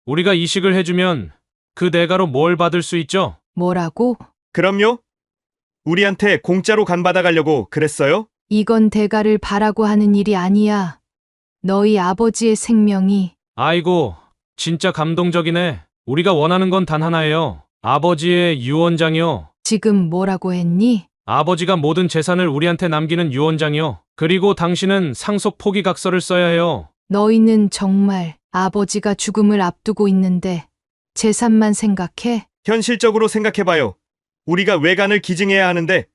우리가 이식을 해주면 그 대가로 뭘 받을 수 있죠? 뭐라고? 그럼요? 우리한테 공짜로 간 받아가려고 그랬어요? 이건 대가를 바라고 하는 일이 아니야. 너희 아버지의 생명이 아이고, 진짜 감동적이네. 우리가 원하는 건 단 하나예요. 아버지의 유언장이요. 지금 뭐라고 했니? 아버지가 모든 재산을 우리한테 남기는 유언장이요. 그리고 당신은 상속 포기각서를 써야 해요. 너희는 정말 아버지가 죽음을 앞두고 있는데 재산만 생각해? 현실적으로 생각해봐요. 우리가 외간을 기증해야 하는데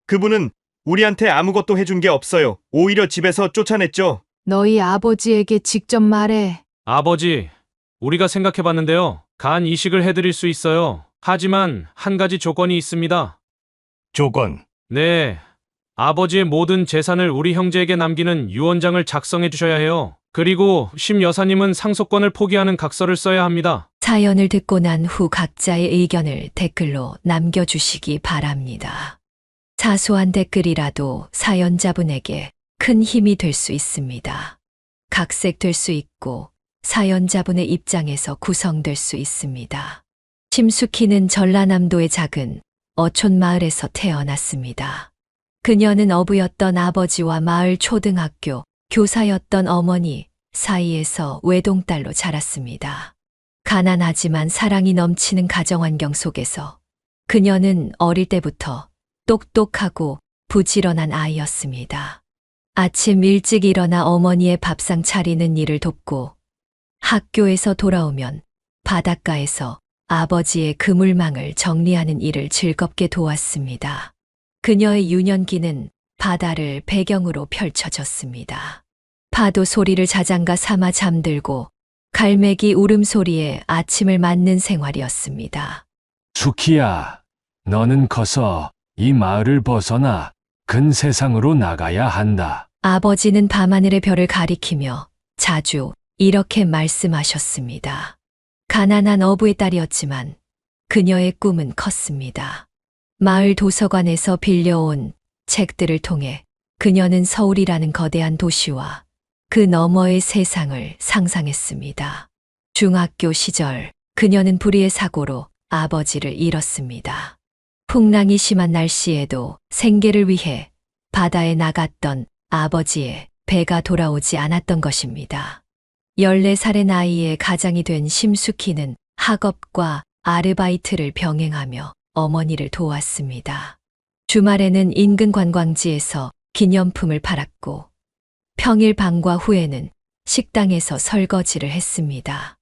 그분은 우리한테 아무것도 해준 게 없어요. 오히려 집에서 쫓아냈죠. 너희 아버지에게 직접 말해. 아버지, 우리가 생각해봤는데요. 간 이식을 해드릴 수 있어요. 하지만 한 가지 조건이 있습니다. 조건. 네. 아버지의 모든 재산을 우리 형제에게 남기는 유언장을 작성해 주셔야 해요. 그리고 심 여사님은 상속권을 포기하는 각서를 써야 합니다. 사연을 듣고 난 후 각자의 의견을 댓글로 남겨주시기 바랍니다. 사소한 댓글이라도 사연자분에게 큰 힘이 될 수 있습니다. 각색될 수 있고 사연자분의 입장에서 구성될 수 있습니다. 심숙희는 전라남도의 작은 어촌 마을에서 태어났습니다. 그녀는 어부였던 아버지와 마을 초등학교 교사였던 어머니 사이에서 외동딸로 자랐습니다. 가난하지만 사랑이 넘치는 가정환경 속에서 그녀는 어릴 때부터 똑똑하고 부지런한 아이였습니다. 아침 일찍 일어나 어머니의 밥상 차리는 일을 돕고 학교에서 돌아오면 바닷가에서 아버지의 그물망을 정리하는 일을 즐겁게 도왔습니다. 그녀의 유년기는 바다를 배경으로 펼쳐졌습니다. 파도 소리를 자장가 삼아 잠들고 갈매기 울음소리에 아침을 맞는 생활이었습니다. 수키야, 너는 커서 이 마을을 벗어나 큰 세상으로 나가야 한다. 아버지는 밤하늘의 별을 가리키며 자주 이렇게 말씀하셨습니다. 가난한 어부의 딸이었지만 그녀의 꿈은 컸습니다. 마을 도서관에서 빌려온 책들을 통해 그녀는 서울이라는 거대한 도시와 그 너머의 세상을 상상했습니다. 중학교 시절 그녀는 불의의 사고로 아버지를 잃었습니다. 풍랑이 심한 날씨에도 생계를 위해 바다에 나갔던 아버지의 배가 돌아오지 않았던 것입니다. 14살의 나이에 가장이 된 심숙희는 학업과 아르바이트를 병행하며 어머니를 도왔습니다. 주말에는 인근 관광지에서 기념품을 팔았고 평일 방과 후에는 식당에서 설거지를 했습니다.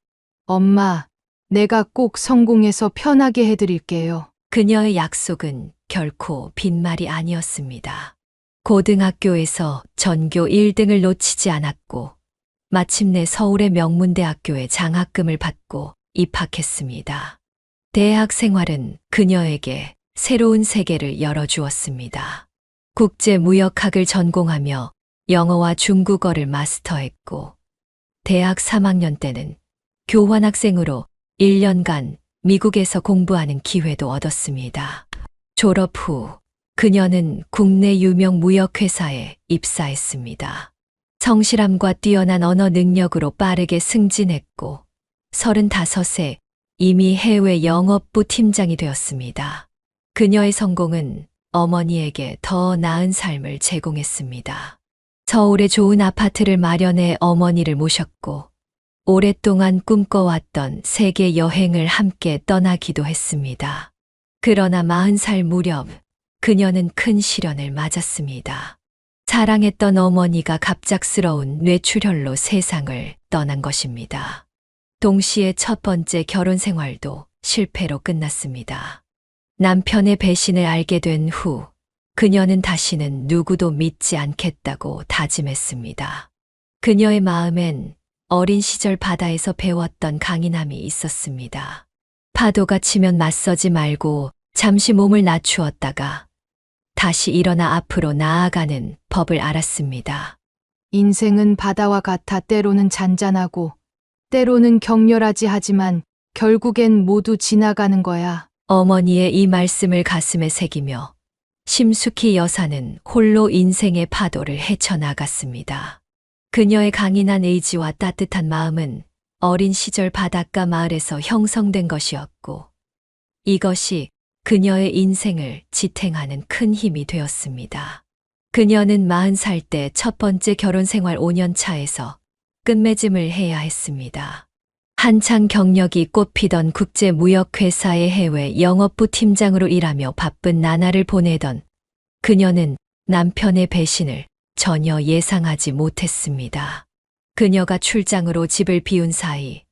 엄마, 내가 꼭 성공해서 편하게 해드릴게요. 그녀의 약속은 결코 빈말이 아니었습니다. 고등학교에서 전교 1등을 놓치지 않았고 마침내 서울의 명문대학교에 장학금을 받고 입학했습니다. 대학 생활은 그녀에게 새로운 세계를 열어주었습니다. 국제무역학을 전공하며 영어와 중국어를 마스터했고 대학 3학년 때는 교환학생으로 1년간 미국에서 공부하는 기회도 얻었습니다. 졸업 후 그녀는 국내 유명 무역회사에 입사했습니다. 성실함과 뛰어난 언어 능력으로 빠르게 승진했고 35세 이미 해외 영업부 팀장이 되었습니다. 그녀의 성공은 어머니에게 더 나은 삶을 제공했습니다. 서울에 좋은 아파트를 마련해 어머니를 모셨고 오랫동안 꿈꿔왔던 세계 여행을 함께 떠나기도 했습니다. 그러나 40살 무렵 그녀는 큰 시련을 맞았습니다. 사랑했던 어머니가 갑작스러운 뇌출혈로 세상을 떠난 것입니다. 동시에 첫 번째 결혼 생활도 실패로 끝났습니다. 남편의 배신을 알게 된 후 그녀는 다시는 누구도 믿지 않겠다고 다짐했습니다. 그녀의 마음엔 어린 시절 바다에서 배웠던 강인함이 있었습니다. 파도가 치면 맞서지 말고 잠시 몸을 낮추었다가 다시 일어나 앞으로 나아가는 법을 알았습니다. 인생은 바다와 같아 때로는 잔잔하고 때로는 격렬하지 하지만 결국엔 모두 지나가는 거야. 어머니의 이 말씀을 가슴에 새기며 심숙희 여사는 홀로 인생의 파도를 헤쳐나갔습니다. 그녀의 강인한 의지와 따뜻한 마음은 어린 시절 바닷가 마을에서 형성된 것이었고, 이것이 그녀의 인생을 지탱하는 큰 힘이 되었습니다. 그녀는 40살 때 첫 번째 결혼 생활 5년 차에서 끝맺음을 해야 했습니다. 한창 경력이 꽃피던 국제무역회사의 해외 영업부 팀장으로 일하며 바쁜 나날을 보내던 그녀는 남편의 배신을 전혀 예상하지 못했습니다. 그녀가 출장으로 집을 비운 사이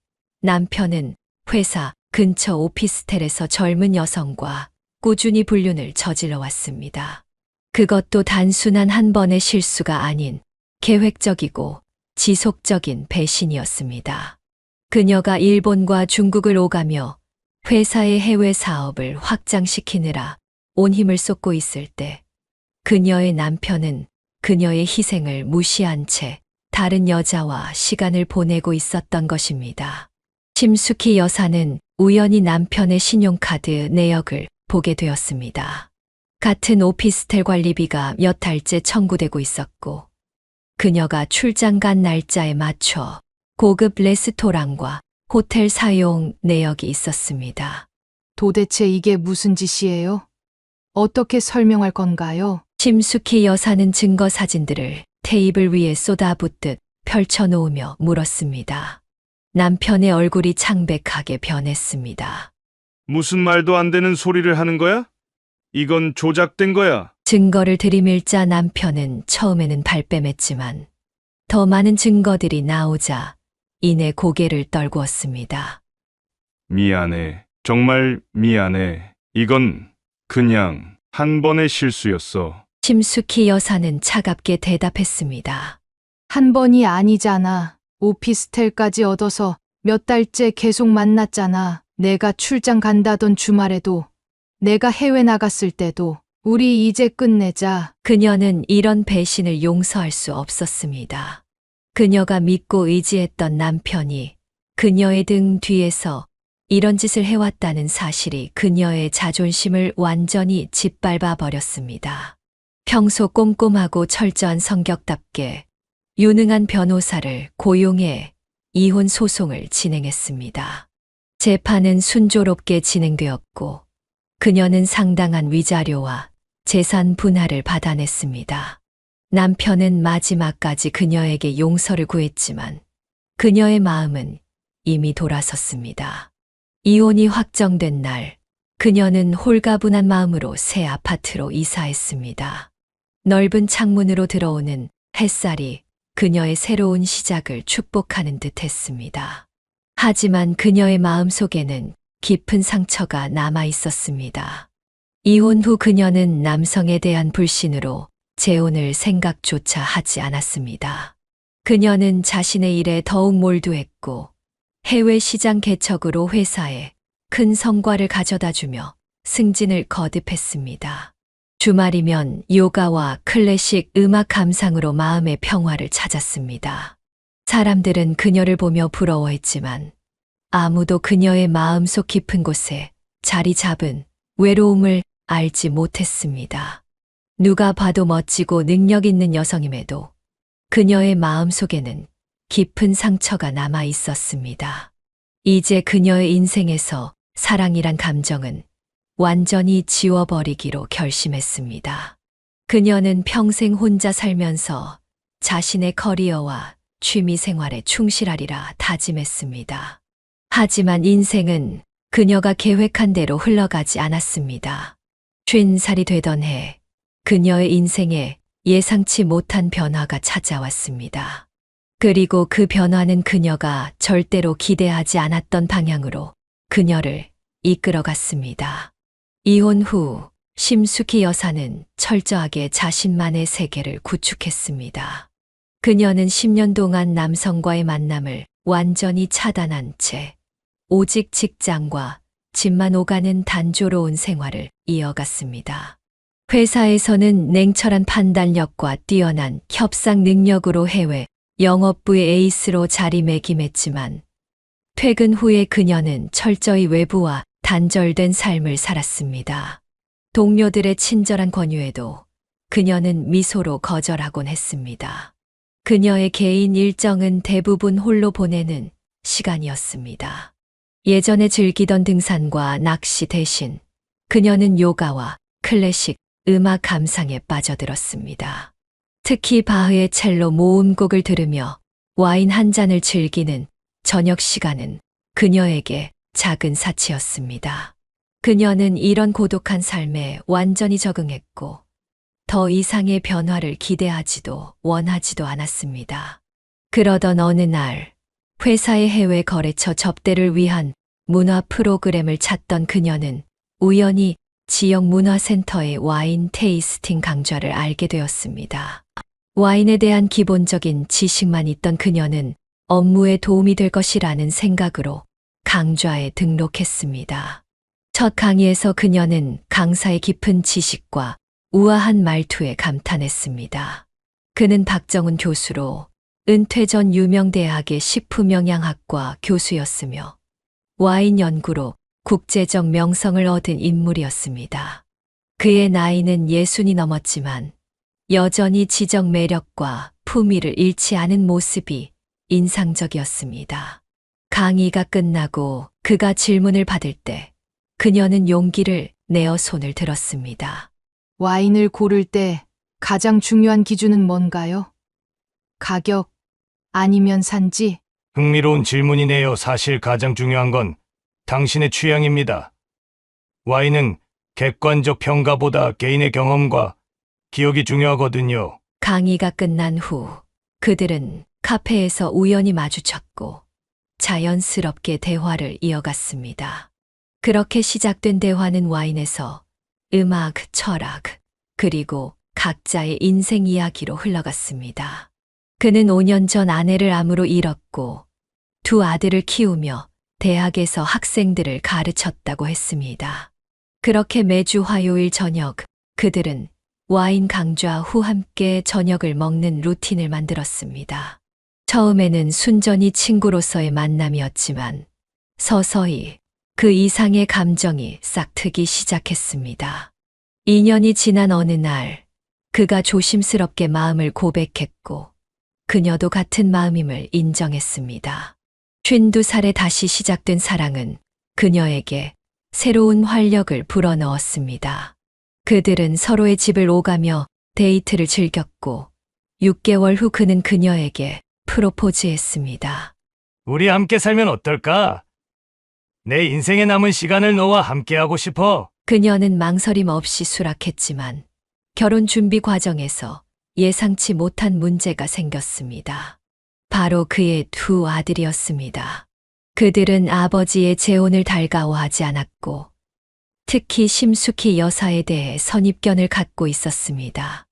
남편은 회사 근처 오피스텔에서 젊은 여성과 꾸준히 불륜을 저질러 왔습니다. 그것도 단순한 한 번의 실수가 아닌 계획적이고 지속적인 배신이었습니다. 그녀가 일본과 중국을 오가며 회사의 해외 사업을 확장시키느라 온 힘을 쏟고 있을 때 그녀의 남편은 그녀의 희생을 무시한 채 다른 여자와 시간을 보내고 있었던 것입니다. 심수키 여사는 우연히 남편의 신용카드 내역을 보게 되었습니다. 같은 오피스텔 관리비가 몇 달째 청구되고 있었고, 그녀가 출장 간 날짜에 맞춰 고급 레스토랑과 호텔 사용 내역이 있었습니다. 도대체 이게 무슨 짓이에요? 어떻게 설명할 건가요? 심수키 여사는 증거 사진들을 테이블 위에 쏟아붓듯 펼쳐놓으며 물었습니다. 남편의 얼굴이 창백하게 변했습니다. 무슨 말도 안 되는 소리를 하는 거야? 이건 조작된 거야. 증거를 들이밀자 남편은 처음에는 발뺌했지만 더 많은 증거들이 나오자 이내 고개를 떨구었습니다. 미안해. 정말 미안해. 이건 그냥 한 번의 실수였어. 심수키 여사는 차갑게 대답했습니다. 한 번이 아니잖아. 오피스텔까지 얻어서 몇 달째 계속 만났잖아. 내가 출장 간다던 주말에도, 내가 해외 나갔을 때도. 우리 이제 끝내자. 그녀는 이런 배신을 용서할 수 없었습니다. 그녀가 믿고 의지했던 남편이 그녀의 등 뒤에서 이런 짓을 해왔다는 사실이 그녀의 자존심을 완전히 짓밟아 버렸습니다. 평소 꼼꼼하고 철저한 성격답게 유능한 변호사를 고용해 이혼 소송을 진행했습니다. 재판은 순조롭게 진행되었고 그녀는 상당한 위자료와 재산 분할을 받아냈습니다. 남편은 마지막까지 그녀에게 용서를 구했지만 그녀의 마음은 이미 돌아섰습니다. 이혼이 확정된 날, 그녀는 홀가분한 마음으로 새 아파트로 이사했습니다. 넓은 창문으로 들어오는 햇살이 그녀의 새로운 시작을 축복하는 듯 했습니다. 하지만 그녀의 마음 속에는 깊은 상처가 남아 있었습니다. 이혼 후 그녀는 남성에 대한 불신으로 재혼을 생각조차 하지 않았습니다. 그녀는 자신의 일에 더욱 몰두했고 해외 시장 개척으로 회사에 큰 성과를 가져다 주며 승진을 거듭했습니다. 주말이면 요가와 클래식 음악 감상으로 마음의 평화를 찾았습니다. 사람들은 그녀를 보며 부러워했지만 아무도 그녀의 마음속 깊은 곳에 자리 잡은 외로움을 알지 못했습니다. 누가 봐도 멋지고 능력 있는 여성임에도 그녀의 마음속에는 깊은 상처가 남아 있었습니다. 이제 그녀의 인생에서 사랑이란 감정은 완전히 지워버리기로 결심했습니다. 그녀는 평생 혼자 살면서 자신의 커리어와 취미 생활에 충실하리라 다짐했습니다. 하지만 인생은 그녀가 계획한 대로 흘러가지 않았습니다. 50살이 되던 해, 그녀의 인생에 예상치 못한 변화가 찾아왔습니다. 그리고 그 변화는 그녀가 절대로 기대하지 않았던 방향으로 그녀를 이끌어갔습니다. 이혼 후 심수키 여사는 철저하게 자신만의 세계를 구축했습니다. 그녀는 10년 동안 남성과의 만남을 완전히 차단한 채 오직 직장과 집만 오가는 단조로운 생활을 이어갔습니다. 회사에서는 냉철한 판단력과 뛰어난 협상 능력으로 해외 영업부의 에이스로 자리매김했지만 퇴근 후에 그녀는 철저히 외부와 단절된 삶을 살았습니다. 동료들의 친절한 권유에도 그녀는 미소로 거절하곤 했습니다. 그녀의 개인 일정은 대부분 홀로 보내는 시간이었습니다. 예전에 즐기던 등산과 낚시 대신 그녀는 요가와 클래식 음악 감상에 빠져들었습니다. 특히 바흐의 첼로 모음곡을 들으며 와인 한 잔을 즐기는 저녁 시간은 그녀에게 작은 사치였습니다. 그녀는 이런 고독한 삶에 완전히 적응했고 더 이상의 변화를 기대하지도 원하지도 않았습니다. 그러던 어느 날 회사의 해외 거래처 접대를 위한 문화 프로그램을 찾던 그녀는 우연히 지역 문화센터의 와인 테이스팅 강좌를 알게 되었습니다. 와인에 대한 기본적인 지식만 있던 그녀는 업무에 도움이 될 것이라는 생각으로 강좌에 등록했습니다. 첫 강의에서 그녀는 강사의 깊은 지식과 우아한 말투에 감탄했습니다. 그는 박정훈 교수로 은퇴 전 유명 대학의 식품영양학과 교수였으며 와인 연구로 국제적 명성을 얻은 인물이었습니다. 그의 나이는 60이 넘었지만 여전히 지적 매력과 품위를 잃지 않은 모습이 인상적이었습니다. 강의가 끝나고 그가 질문을 받을 때 그녀는 용기를 내어 손을 들었습니다. 와인을 고를 때 가장 중요한 기준은 뭔가요? 가격 아니면 산지? 흥미로운 질문이네요. 사실 가장 중요한 건 당신의 취향입니다. 와인은 객관적 평가보다 개인의 경험과 기억이 중요하거든요. 강의가 끝난 후 그들은 카페에서 우연히 마주쳤고 자연스럽게 대화를 이어갔습니다. 그렇게 시작된 대화는 와인에서 음악, 철학, 그리고 각자의 인생 이야기로 흘러갔습니다. 그는 5년 전 아내를 암으로 잃었고 두 아들을 키우며 대학에서 학생들을 가르쳤다고 했습니다. 그렇게 매주 화요일 저녁 그들은 와인 강좌 후 함께 저녁을 먹는 루틴을 만들었습니다. 처음에는 순전히 친구로서의 만남이었지만 서서히 그 이상의 감정이 싹트기 시작했습니다. 2년이 지난 어느 날 그가 조심스럽게 마음을 고백했고 그녀도 같은 마음임을 인정했습니다. 52살에 다시 시작된 사랑은 그녀에게 새로운 활력을 불어넣었습니다. 그들은 서로의 집을 오가며 데이트를 즐겼고 6개월 후 그는 그녀에게 프로포즈했습니다. 우리 함께 살면 어떨까? 내 인생에 남은 시간을 너와 함께하고 싶어. 그녀는 망설임 없이 수락했지만 결혼 준비 과정에서 예상치 못한 문제가 생겼습니다. 바로 그의 두 아들이었습니다. 그들은 아버지의 재혼을 달가워하지 않았고 특히 심숙희 여사에 대해 선입견을 갖고 있었습니다.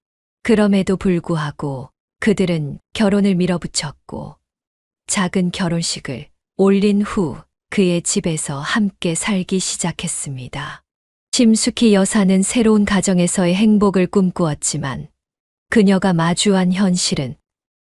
그럼에도 불구하고 그들은 결혼을 밀어붙였고 작은 결혼식을 올린 후 그의 집에서 함께 살기 시작했습니다. 심숙희 여사는 새로운 가정에서의 행복을 꿈꾸었지만 그녀가 마주한 현실은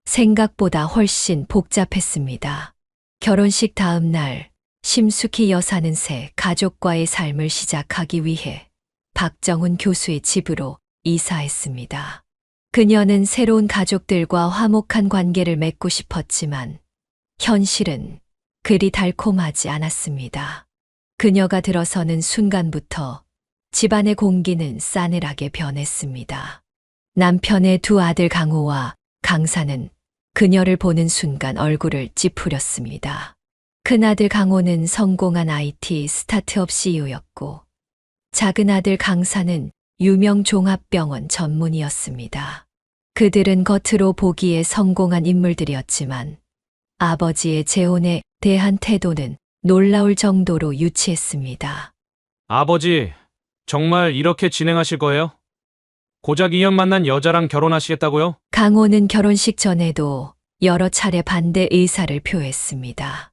생각보다 훨씬 복잡했습니다. 결혼식 다음 날 심숙희 여사는 새 가족과의 삶을 시작하기 위해 박정훈 교수의 집으로 이사했습니다. 그녀는 새로운 가족들과 화목한 관계를 맺고 싶었지만 현실은 그리 달콤하지 않았습니다. 그녀가 들어서는 순간부터 집안의 공기는 싸늘하게 변했습니다. 남편의 두 아들 강호와 강사는 그녀를 보는 순간 얼굴을 찌푸렸습니다. 큰아들 강호는 성공한 IT 스타트업 CEO였고 작은 아들 강사는 유명 종합병원 전문의였습니다. 그들은 겉으로 보기에 성공한 인물들이었지만 아버지의 재혼에 대한 태도는 놀라울 정도로 유치했습니다. 아버지, 정말 이렇게 진행하실 거예요? 고작 인연 만난 여자랑 결혼하시겠다고요? 강호는 결혼식 전에도 여러 차례 반대 의사를 표했습니다.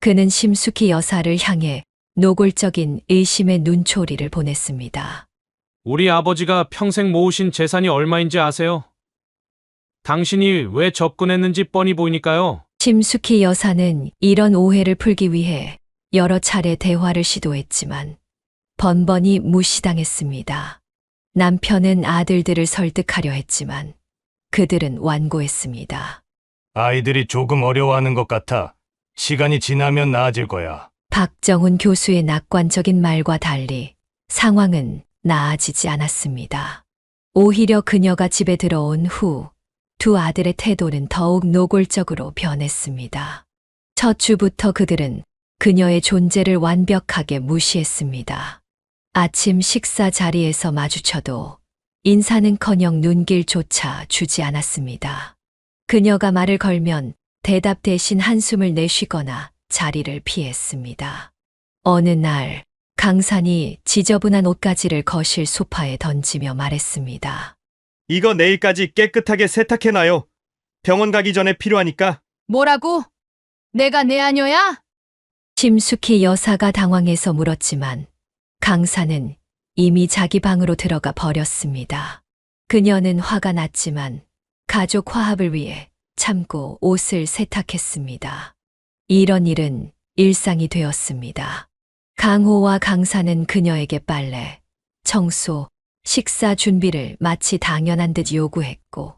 그는 심숙희 여사를 향해 노골적인 의심의 눈초리를 보냈습니다. 우리 아버지가 평생 모으신 재산이 얼마인지 아세요? 당신이 왜 접근했는지 뻔히 보이니까요. 심숙희 여사는 이런 오해를 풀기 위해 여러 차례 대화를 시도했지만 번번이 무시당했습니다. 남편은 아들들을 설득하려 했지만 그들은 완고했습니다. 아이들이 조금 어려워하는 것 같아. 시간이 지나면 나아질 거야. 박정훈 교수의 낙관적인 말과 달리 상황은 나아지지 않았습니다. 오히려 그녀가 집에 들어온 후 두 아들의 태도는 더욱 노골적으로 변했습니다. 첫 주부터 그들은 그녀의 존재를 완벽하게 무시했습니다. 아침 식사 자리에서 마주쳐도 인사는커녕 눈길조차 주지 않았습니다. 그녀가 말을 걸면 대답 대신 한숨을 내쉬거나 자리를 피했습니다. 어느 날 강산이 지저분한 옷가지를 거실 소파에 던지며 말했습니다. 이거 내일까지 깨끗하게 세탁해놔요. 병원 가기 전에 필요하니까. 뭐라고? 내가 내 아녀야? 심숙희 여사가 당황해서 물었지만 강사는 이미 자기 방으로 들어가 버렸습니다. 그녀는 화가 났지만 가족 화합을 위해 참고 옷을 세탁했습니다. 이런 일은 일상이 되었습니다. 강호와 강사는 그녀에게 빨래, 청소, 식사 준비를 마치 당연한 듯 요구했고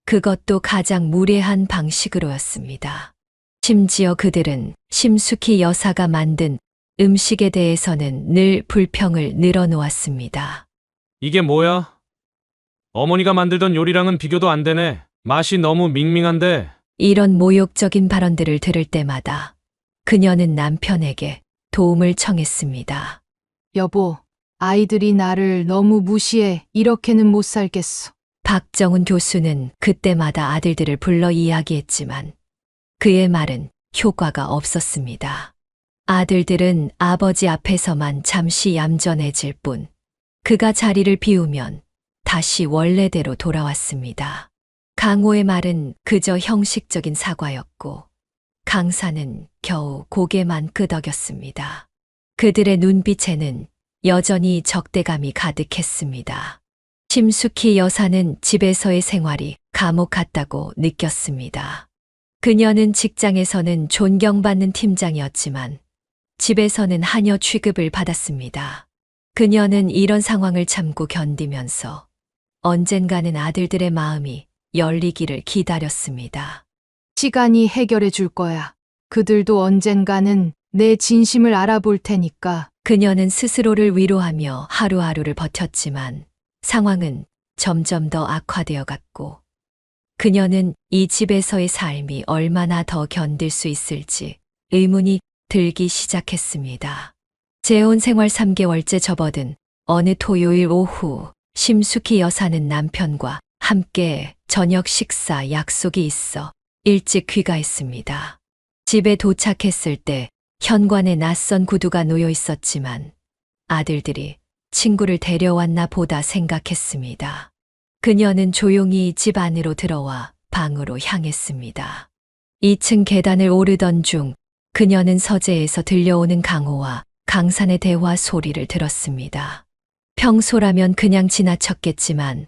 그것도 가장 무례한 방식으로였습니다. 심지어 그들은 심숙희 여사가 만든 음식에 대해서는 늘 불평을 늘어놓았습니다. 이게 뭐야? 어머니가 만들던 요리랑은 비교도 안 되네. 맛이 너무 밍밍한데. 이런 모욕적인 발언들을 들을 때마다 그녀는 남편에게 도움을 청했습니다. 여보, 아이들이 나를 너무 무시해. 이렇게는 못 살겠어. 박정훈 교수는 그때마다 아들들을 불러 이야기했지만 그의 말은 효과가 없었습니다. 아들들은 아버지 앞에서만 잠시 얌전해질 뿐 그가 자리를 비우면 다시 원래대로 돌아왔습니다. 강호의 말은 그저 형식적인 사과였고 강사는 겨우 고개만 끄덕였습니다. 그들의 눈빛에는 여전히 적대감이 가득했습니다. 심숙희 여사는 집에서의 생활이 감옥 같다고 느꼈습니다. 그녀는 직장에서는 존경받는 팀장이었지만 집에서는 하녀 취급을 받았습니다. 그녀는 이런 상황을 참고 견디면서 언젠가는 아들들의 마음이 열리기를 기다렸습니다. 시간이 해결해 줄 거야. 그들도 언젠가는 내 진심을 알아볼 테니까. 그녀는 스스로를 위로하며 하루하루를 버텼지만 상황은 점점 더 악화되어 갔고 그녀는 이 집에서의 삶이 얼마나 더 견딜 수 있을지 의문이 들기 시작했습니다. 재혼 생활 3개월째 접어든 어느 토요일 오후 심숙희 여사는 남편과 함께 저녁 식사 약속이 있어 일찍 귀가했습니다. 집에 도착했을 때 현관에 낯선 구두가 놓여 있었지만 아들들이 친구를 데려왔나 보다 생각했습니다. 그녀는 조용히 집 안으로 들어와 방으로 향했습니다. 2층 계단을 오르던 중 그녀는 서재에서 들려오는 강호와 강산의 대화 소리를 들었습니다. 평소라면 그냥 지나쳤겠지만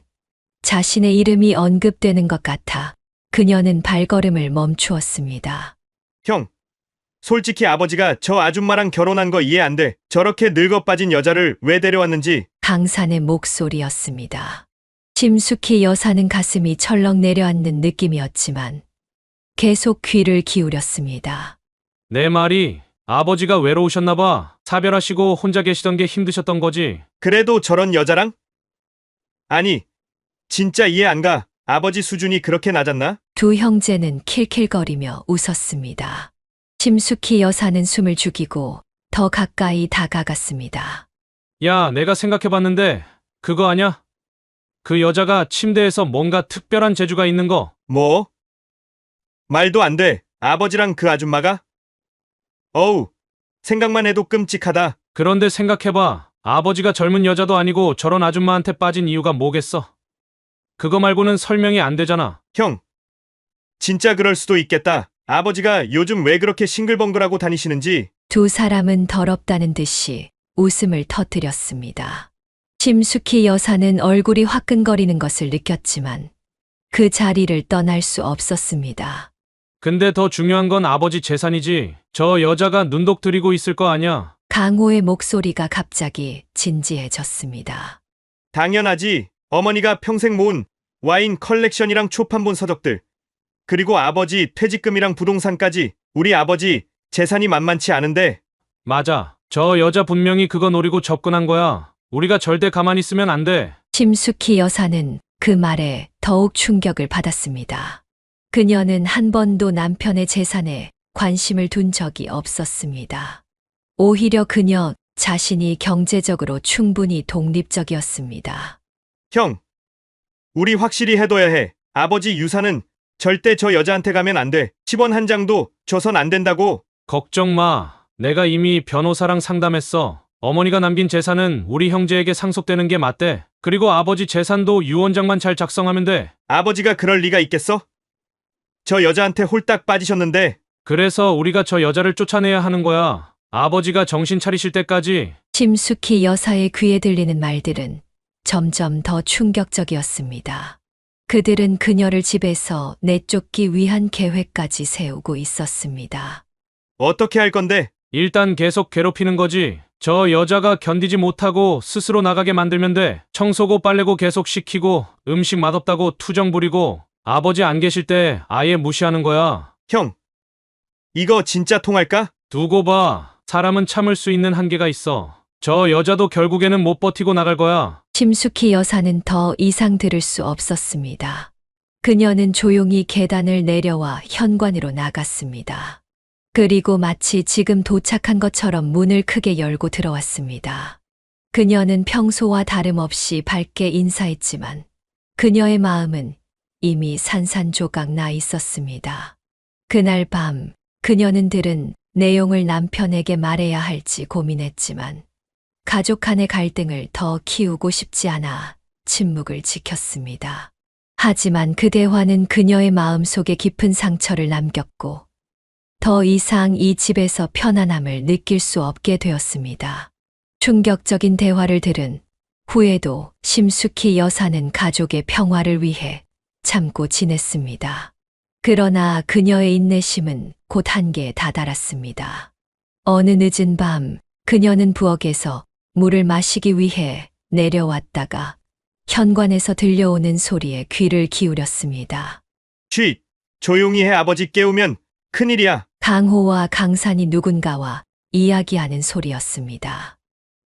자신의 이름이 언급되는 것 같아 그녀는 발걸음을 멈추었습니다. 형, 솔직히 아버지가 저 아줌마랑 결혼한 거 이해 안 돼. 저렇게 늙어 빠진 여자를 왜 데려왔는지. 강산의 목소리였습니다. 심숙희 여사는 가슴이 철렁 내려앉는 느낌이었지만 계속 귀를 기울였습니다. 내 말이 아버지가 외로우셨나 봐. 사별하시고 혼자 계시던 게 힘드셨던 거지. 그래도 저런 여자랑? 아니, 진짜 이해 안 가. 아버지 수준이 그렇게 낮았나? 두 형제는 킬킬거리며 웃었습니다. 심숙희 여사는 숨을 죽이고 더 가까이 다가갔습니다. 야, 내가 생각해봤는데 그거 아냐? 그 여자가 침대에서 뭔가 특별한 재주가 있는 거. 뭐? 말도 안 돼. 아버지랑 그 아줌마가? 어우, 생각만 해도 끔찍하다. 그런데 생각해봐. 아버지가 젊은 여자도 아니고 저런 아줌마한테 빠진 이유가 뭐겠어? 그거 말고는 설명이 안 되잖아. 형, 진짜 그럴 수도 있겠다. 아버지가 요즘 왜 그렇게 싱글벙글하고 다니시는지. 두 사람은 더럽다는 듯이 웃음을 터뜨렸습니다. 심숙희 여사는 얼굴이 화끈거리는 것을 느꼈지만 그 자리를 떠날 수 없었습니다. 근데 더 중요한 건 아버지 재산이지. 저 여자가 눈독 들이고 있을 거 아냐? 강호의 목소리가 갑자기 진지해졌습니다. 당연하지. 어머니가 평생 모은 와인 컬렉션이랑 초판본 서적들. 그리고 아버지 퇴직금이랑 부동산까지 우리 아버지 재산이 만만치 않은데 맞아. 저 여자 분명히 그거 노리고 접근한 거야. 우리가 절대 가만히 있으면 안 돼. 심숙희 여사는 그 말에 더욱 충격을 받았습니다. 그녀는 한 번도 남편의 재산에 관심을 둔 적이 없었습니다. 오히려 그녀 자신이 경제적으로 충분히 독립적이었습니다. 형, 우리 확실히 해둬야 해. 아버지 유산은 절대 저 여자한테 가면 안 돼. 10원 한 장도 줘선 안 된다고. 걱정 마. 내가 이미 변호사랑 상담했어. 어머니가 남긴 재산은 우리 형제에게 상속되는 게 맞대. 그리고 아버지 재산도 유언장만 잘 작성하면 돼. 아버지가 그럴 리가 있겠어? 저 여자한테 홀딱 빠지셨는데 그래서 우리가 저 여자를 쫓아내야 하는 거야. 아버지가 정신 차리실 때까지. 심숙희 여사의 귀에 들리는 말들은 점점 더 충격적이었습니다. 그들은 그녀를 집에서 내쫓기 위한 계획까지 세우고 있었습니다. 어떻게 할 건데? 일단 계속 괴롭히는 거지. 저 여자가 견디지 못하고 스스로 나가게 만들면 돼. 청소고 빨래고 계속 시키고 음식 맛없다고 투정 부리고 아버지 안 계실 때 아예 무시하는 거야. 형, 이거 진짜 통할까? 두고 봐. 사람은 참을 수 있는 한계가 있어. 저 여자도 결국에는 못 버티고 나갈 거야. 심숙희 여사는 더 이상 들을 수 없었습니다. 그녀는 조용히 계단을 내려와 현관으로 나갔습니다. 그리고 마치 지금 도착한 것처럼 문을 크게 열고 들어왔습니다. 그녀는 평소와 다름없이 밝게 인사했지만 그녀의 마음은 이미 산산조각 나 있었습니다. 그날 밤 그녀는 들은 내용을 남편에게 말해야 할지 고민했지만 가족 간의 갈등을 더 키우고 싶지 않아 침묵을 지켰습니다. 하지만 그 대화는 그녀의 마음속에 깊은 상처를 남겼고 더 이상 이 집에서 편안함을 느낄 수 없게 되었습니다. 충격적인 대화를 들은 후에도 심숙희 여사는 가족의 평화를 위해 참고 지냈습니다. 그러나 그녀의 인내심은 곧 한계에 다다랐습니다. 어느 늦은 밤 그녀는 부엌에서 물을 마시기 위해 내려왔다가 현관에서 들려오는 소리에 귀를 기울였습니다. 쉿! 조용히 해. 아버지 깨우면 큰일이야. 강호와 강산이 누군가와 이야기하는 소리였습니다.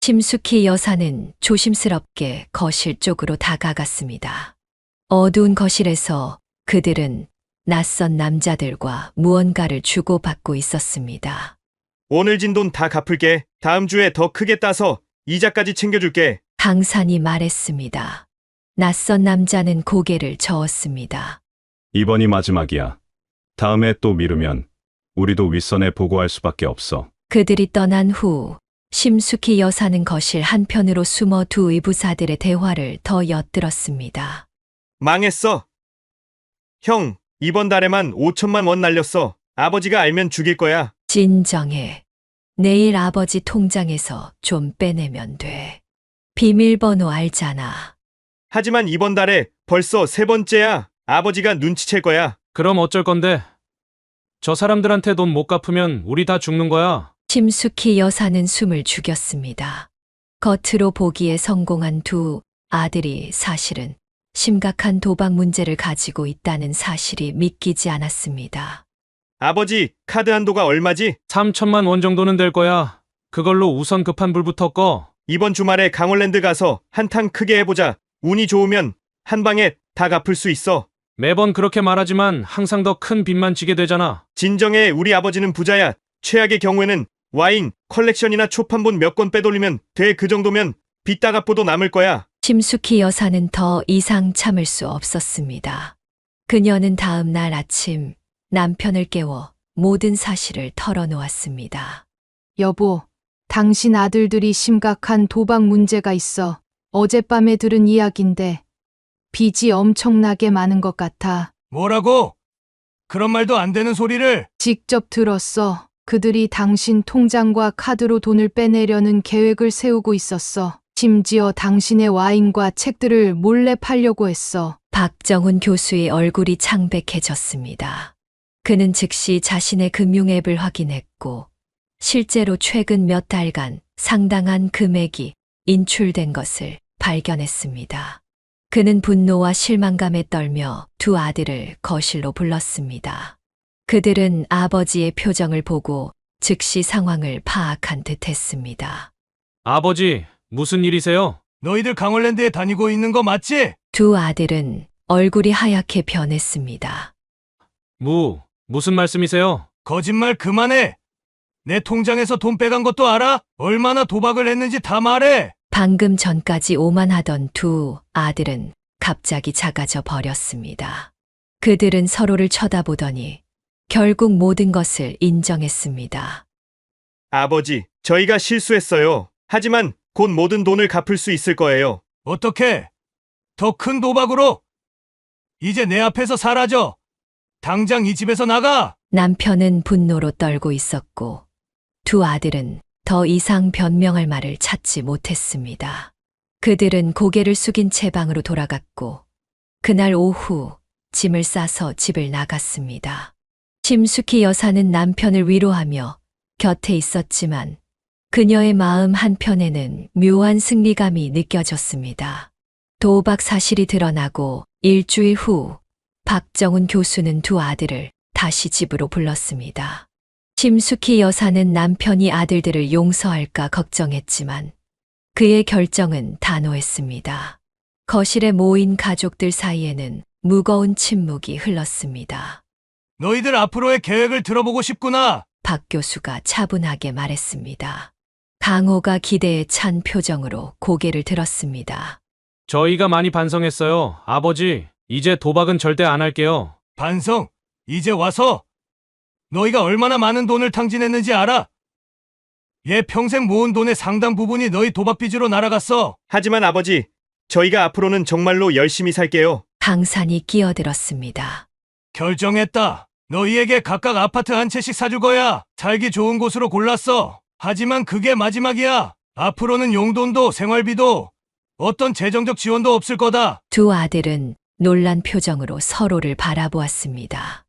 심숙희 여사는 조심스럽게 거실 쪽으로 다가갔습니다. 어두운 거실에서 그들은 낯선 남자들과 무언가를 주고받고 있었습니다. 오늘 진 돈 다 갚을게. 다음 주에 더 크게 따서 이자까지 챙겨줄게. 강산이 말했습니다. 낯선 남자는 고개를 저었습니다. 이번이 마지막이야. 다음에 또 미루면 우리도 윗선에 보고할 수밖에 없어. 그들이 떠난 후 심숙희 여사는 거실 한편으로 숨어 두 의부사들의 대화를 더 엿들었습니다. 망했어. 형, 이번 달에만 5천만 원 날렸어. 아버지가 알면 죽일 거야. 진정해. 내일 아버지 통장에서 좀 빼내면 돼. 비밀번호 알잖아. 하지만 이번 달에 벌써 세 번째야. 아버지가 눈치챌 거야. 그럼 어쩔 건데? 저 사람들한테 돈 못 갚으면 우리 다 죽는 거야. 심숙희 여사는 숨을 죽였습니다. 겉으로 보기에 성공한 두 아들이 사실은 심각한 도박 문제를 가지고 있다는 사실이 믿기지 않았습니다. 아버지, 카드 한도가 얼마지? 3천만 원 정도는 될 거야. 그걸로 우선 급한 불부터 꺼. 이번 주말에 강원랜드 가서 한탕 크게 해보자. 운이 좋으면 한 방에 다 갚을 수 있어. 매번 그렇게 말하지만 항상 더 큰 빚만 지게 되잖아. 진정해. 우리 아버지는 부자야. 최악의 경우에는 와인, 컬렉션이나 초판본 몇 권 빼돌리면 돼. 그 정도면 빚 다 갚고도 남을 거야. 심숙희 여사는 더 이상 참을 수 없었습니다. 그녀는 다음 날 아침 남편을 깨워 모든 사실을 털어놓았습니다. 여보, 당신 아들들이 심각한 도박 문제가 있어. 어젯밤에 들은 이야긴데 빚이 엄청나게 많은 것 같아. 뭐라고? 그런 말도 안 되는 소리를. 직접 들었어. 그들이 당신 통장과 카드로 돈을 빼내려는 계획을 세우고 있었어. 심지어 당신의 와인과 책들을 몰래 팔려고 했어. 박정훈 교수의 얼굴이 창백해졌습니다. 그는 즉시 자신의 금융앱을 확인했고 실제로 최근 몇 달간 상당한 금액이 인출된 것을 발견했습니다. 그는 분노와 실망감에 떨며 두 아들을 거실로 불렀습니다. 그들은 아버지의 표정을 보고 즉시 상황을 파악한 듯 했습니다. 아버지, 무슨 일이세요? 너희들 강원랜드에 다니고 있는 거 맞지? 두 아들은 얼굴이 하얗게 변했습니다. 무슨 말씀이세요? 거짓말 그만해. 내 통장에서 돈 빼간 것도 알아? 얼마나 도박을 했는지 다 말해. 방금 전까지 오만하던 두 아들은 갑자기 작아져 버렸습니다. 그들은 서로를 쳐다보더니 결국 모든 것을 인정했습니다. 아버지, 저희가 실수했어요. 하지만 곧 모든 돈을 갚을 수 있을 거예요. 어떻게? 더 큰 도박으로? 이제 내 앞에서 사라져. 당장 이 집에서 나가. 남편은 분노로 떨고 있었고 두 아들은 더 이상 변명할 말을 찾지 못했습니다. 그들은 고개를 숙인 채 방으로 돌아갔고 그날 오후 짐을 싸서 집을 나갔습니다. 심숙희 여사는 남편을 위로하며 곁에 있었지만 그녀의 마음 한편에는 묘한 승리감이 느껴졌습니다. 도박 사실이 드러나고 일주일 후 박정훈 교수는 두 아들을 다시 집으로 불렀습니다. 심숙희 여사는 남편이 아들들을 용서할까 걱정했지만 그의 결정은 단호했습니다. 거실에 모인 가족들 사이에는 무거운 침묵이 흘렀습니다. 너희들 앞으로의 계획을 들어보고 싶구나. 박 교수가 차분하게 말했습니다. 강호가 기대에 찬 표정으로 고개를 들었습니다. 저희가 많이 반성했어요. 아버지, 이제 도박은 절대 안 할게요. 반성, 이제 와서 너희가 얼마나 많은 돈을 탕진했는지 알아? 얘 평생 모은 돈의 상당 부분이 너희 도박빚으로 날아갔어. 하지만 아버지, 저희가 앞으로는 정말로 열심히 살게요. 강산이 끼어들었습니다. 결정했다. 너희에게 각각 아파트 한 채씩 사줄 거야. 살기 좋은 곳으로 골랐어. 하지만 그게 마지막이야. 앞으로는 용돈도 생활비도 어떤 재정적 지원도 없을 거다. 두 아들은 놀란 표정으로 서로를 바라보았습니다.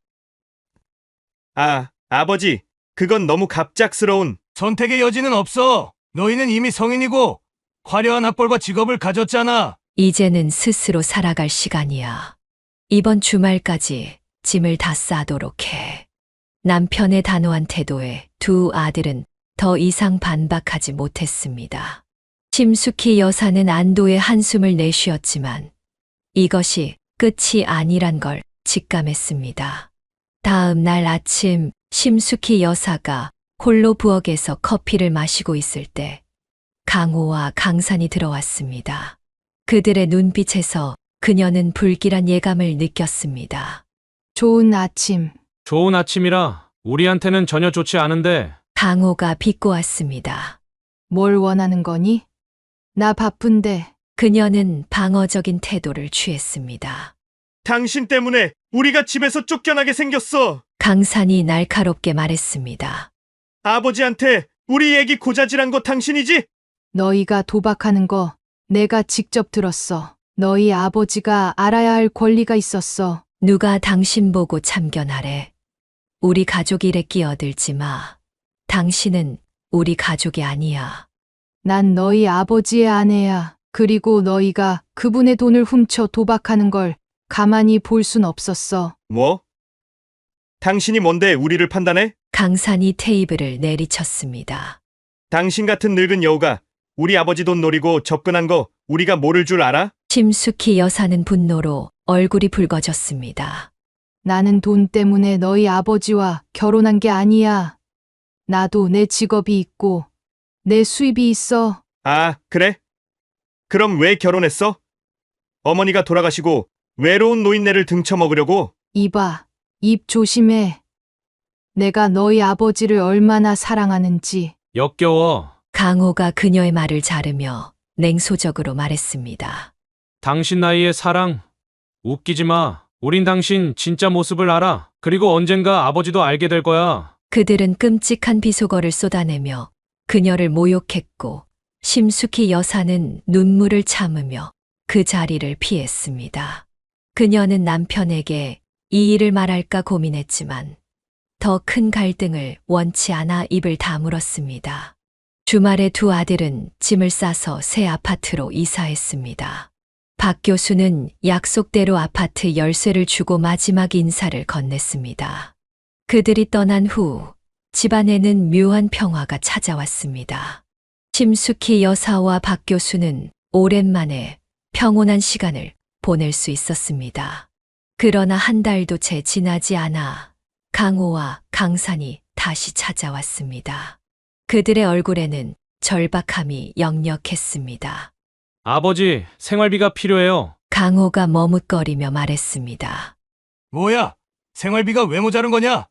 아버지, 그건 너무 갑작스러운. 선택의 여지는 없어. 너희는 이미 성인이고 화려한 학벌과 직업을 가졌잖아. 이제는 스스로 살아갈 시간이야. 이번 주말까지 짐을 다 싸도록 해. 남편의 단호한 태도에 두 아들은 더 이상 반박하지 못했습니다. 심숙희 여사는 안도의 한숨을 내쉬었지만 이것이 끝이 아니란 걸 직감했습니다. 다음 날 아침 심숙희 여사가 홀로 부엌에서 커피를 마시고 있을 때 강호와 강산이 들어왔습니다. 그들의 눈빛에서 그녀는 불길한 예감을 느꼈습니다. 좋은 아침. 좋은 아침이라 우리한테는 전혀 좋지 않은데 강호가 비꼬았습니다. 뭘 원하는 거니? 나 바쁜데. 그녀는 방어적인 태도를 취했습니다. 당신 때문에 우리가 집에서 쫓겨나게 생겼어. 강산이 날카롭게 말했습니다. 아버지한테 우리 얘기 고자질한 거 당신이지? 너희가 도박하는 거 내가 직접 들었어. 너희 아버지가 알아야 할 권리가 있었어. 누가 당신 보고 참견하래. 우리 가족 일에 끼어들지 마. 당신은 우리 가족이 아니야. 난 너희 아버지의 아내야. 그리고 너희가 그분의 돈을 훔쳐 도박하는 걸 가만히 볼 순 없었어. 뭐? 당신이 뭔데 우리를 판단해? 강산이 테이블을 내리쳤습니다. 당신 같은 늙은 여우가 우리 아버지 돈 노리고 접근한 거 우리가 모를 줄 알아? 심숙희 여사는 분노로 얼굴이 붉어졌습니다. 나는 돈 때문에 너희 아버지와 결혼한 게 아니야. 나도 내 직업이 있고 내 수입이 있어. 그래? 그럼 왜 결혼했어? 어머니가 돌아가시고 외로운 노인네를 등쳐먹으려고? 이봐, 입 조심해. 내가 너희 아버지를 얼마나 사랑하는지. 역겨워. 강호가 그녀의 말을 자르며 냉소적으로 말했습니다. 당신 나이에 사랑? 웃기지 마. 우린 당신 진짜 모습을 알아. 그리고 언젠가 아버지도 알게 될 거야. 그들은 끔찍한 비속어를 쏟아내며 그녀를 모욕했고 심숙희 여사는 눈물을 참으며 그 자리를 피했습니다. 그녀는 남편에게 이 일을 말할까 고민했지만 더 큰 갈등을 원치 않아 입을 다물었습니다. 주말에 두 아들은 짐을 싸서 새 아파트로 이사했습니다. 박 교수는 약속대로 아파트 열쇠를 주고 마지막 인사를 건넸습니다. 그들이 떠난 후 집안에는 묘한 평화가 찾아왔습니다. 심숙희 여사와 박 교수는 오랜만에 평온한 시간을 보낼 수 있었습니다. 그러나 한 달도 채 지나지 않아 강호와 강산이 다시 찾아왔습니다. 그들의 얼굴에는 절박함이 역력했습니다. 아버지, 생활비가 필요해요. 강호가 머뭇거리며 말했습니다. 뭐야? 생활비가 왜 모자른 거냐?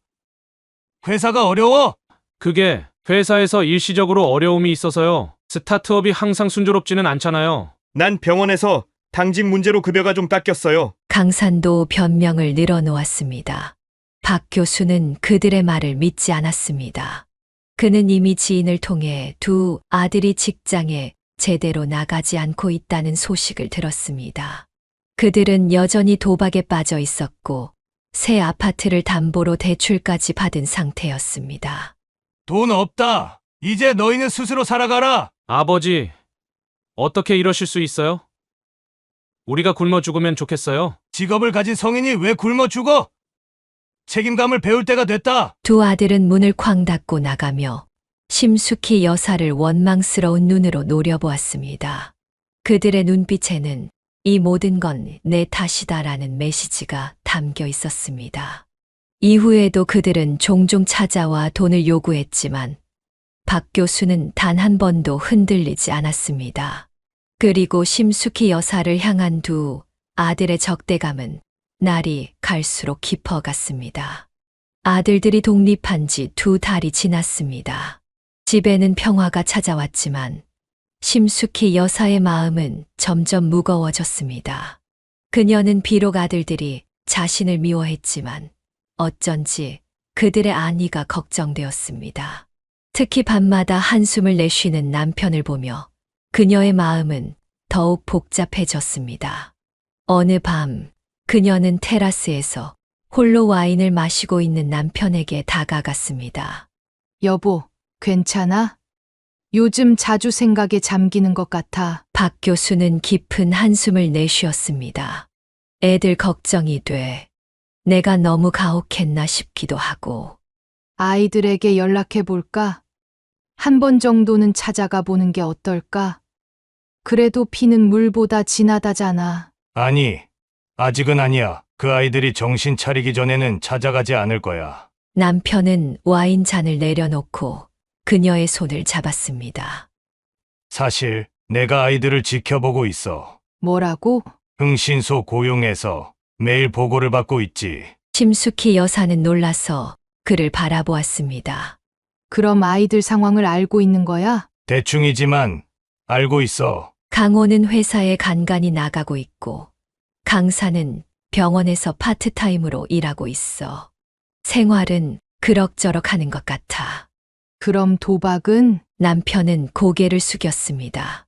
회사가 어려워? 그게 회사에서 일시적으로 어려움이 있어서요. 스타트업이 항상 순조롭지는 않잖아요. 난 병원에서 당직 문제로 급여가 좀 깎였어요. 강산도 변명을 늘어놓았습니다. 박 교수는 그들의 말을 믿지 않았습니다. 그는 이미 지인을 통해 두 아들이 직장에 제대로 나가지 않고 있다는 소식을 들었습니다. 그들은 여전히 도박에 빠져 있었고 새 아파트를 담보로 대출까지 받은 상태였습니다. 돈 없다. 이제 너희는 스스로 살아가라. 아버지, 어떻게 이러실 수 있어요? 우리가 굶어 죽으면 좋겠어요. 직업을 가진 성인이 왜 굶어 죽어? 책임감을 배울 때가 됐다. 두 아들은 문을 쾅 닫고 나가며 심숙희 여사를 원망스러운 눈으로 노려보았습니다. 그들의 눈빛에는 이 모든 건 내 탓이다라는 메시지가 담겨 있었습니다. 이후에도 그들은 종종 찾아와 돈을 요구했지만 박 교수는 단 한 번도 흔들리지 않았습니다. 그리고 심숙희 여사를 향한 두 아들의 적대감은 날이 갈수록 깊어갔습니다. 아들들이 독립한 지 2달이 지났습니다. 집에는 평화가 찾아왔지만 심숙희 여사의 마음은 점점 무거워졌습니다. 그녀는 비록 아들들이 자신을 미워했지만 어쩐지 그들의 안위가 걱정되었습니다. 특히 밤마다 한숨을 내쉬는 남편을 보며 그녀의 마음은 더욱 복잡해졌습니다. 어느 밤 그녀는 테라스에서 홀로 와인을 마시고 있는 남편에게 다가갔습니다. 여보, 괜찮아? 요즘 자주 생각에 잠기는 것 같아. 박 교수는 깊은 한숨을 내쉬었습니다. 애들 걱정이 돼. 내가 너무 가혹했나 싶기도 하고. 아이들에게 연락해 볼까? 한 번 정도는 찾아가 보는 게 어떨까? 그래도 피는 물보다 진하다잖아. 아니, 아직은 아니야. 그 아이들이 정신 차리기 전에는 찾아가지 않을 거야. 남편은 와인 잔을 내려놓고 그녀의 손을 잡았습니다. 사실 내가 아이들을 지켜보고 있어. 뭐라고? 흥신소 고용해서 매일 보고를 받고 있지. 심숙희 여사는 놀라서 그를 바라보았습니다. 그럼 아이들 상황을 알고 있는 거야? 대충이지만 알고 있어. 강호는 회사에 간간히 나가고 있고 강사는 병원에서 파트타임으로 일하고 있어. 생활은 그럭저럭 하는 것 같아. 그럼 도박은? 남편은 고개를 숙였습니다.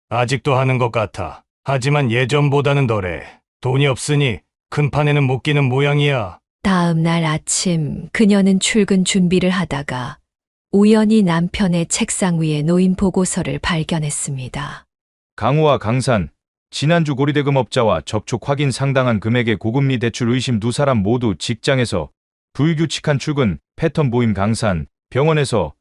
아직도 하는 것 같아. 하지만 예전보다는 덜해. 돈이 없으니 큰 판에는 못 끼는 모양이야. 다음 날 아침 그녀는 출근 준비를 하다가 우연히 남편의 책상 위에 놓인 보고서를 발견했습니다. 강호와 강산, 지난주 고리대금업자와 접촉 확인 상당한 금액의 고금리 대출 의심 두 사람 모두 직장에서 불규칙한 출근 패턴 보임 강산, 병원에서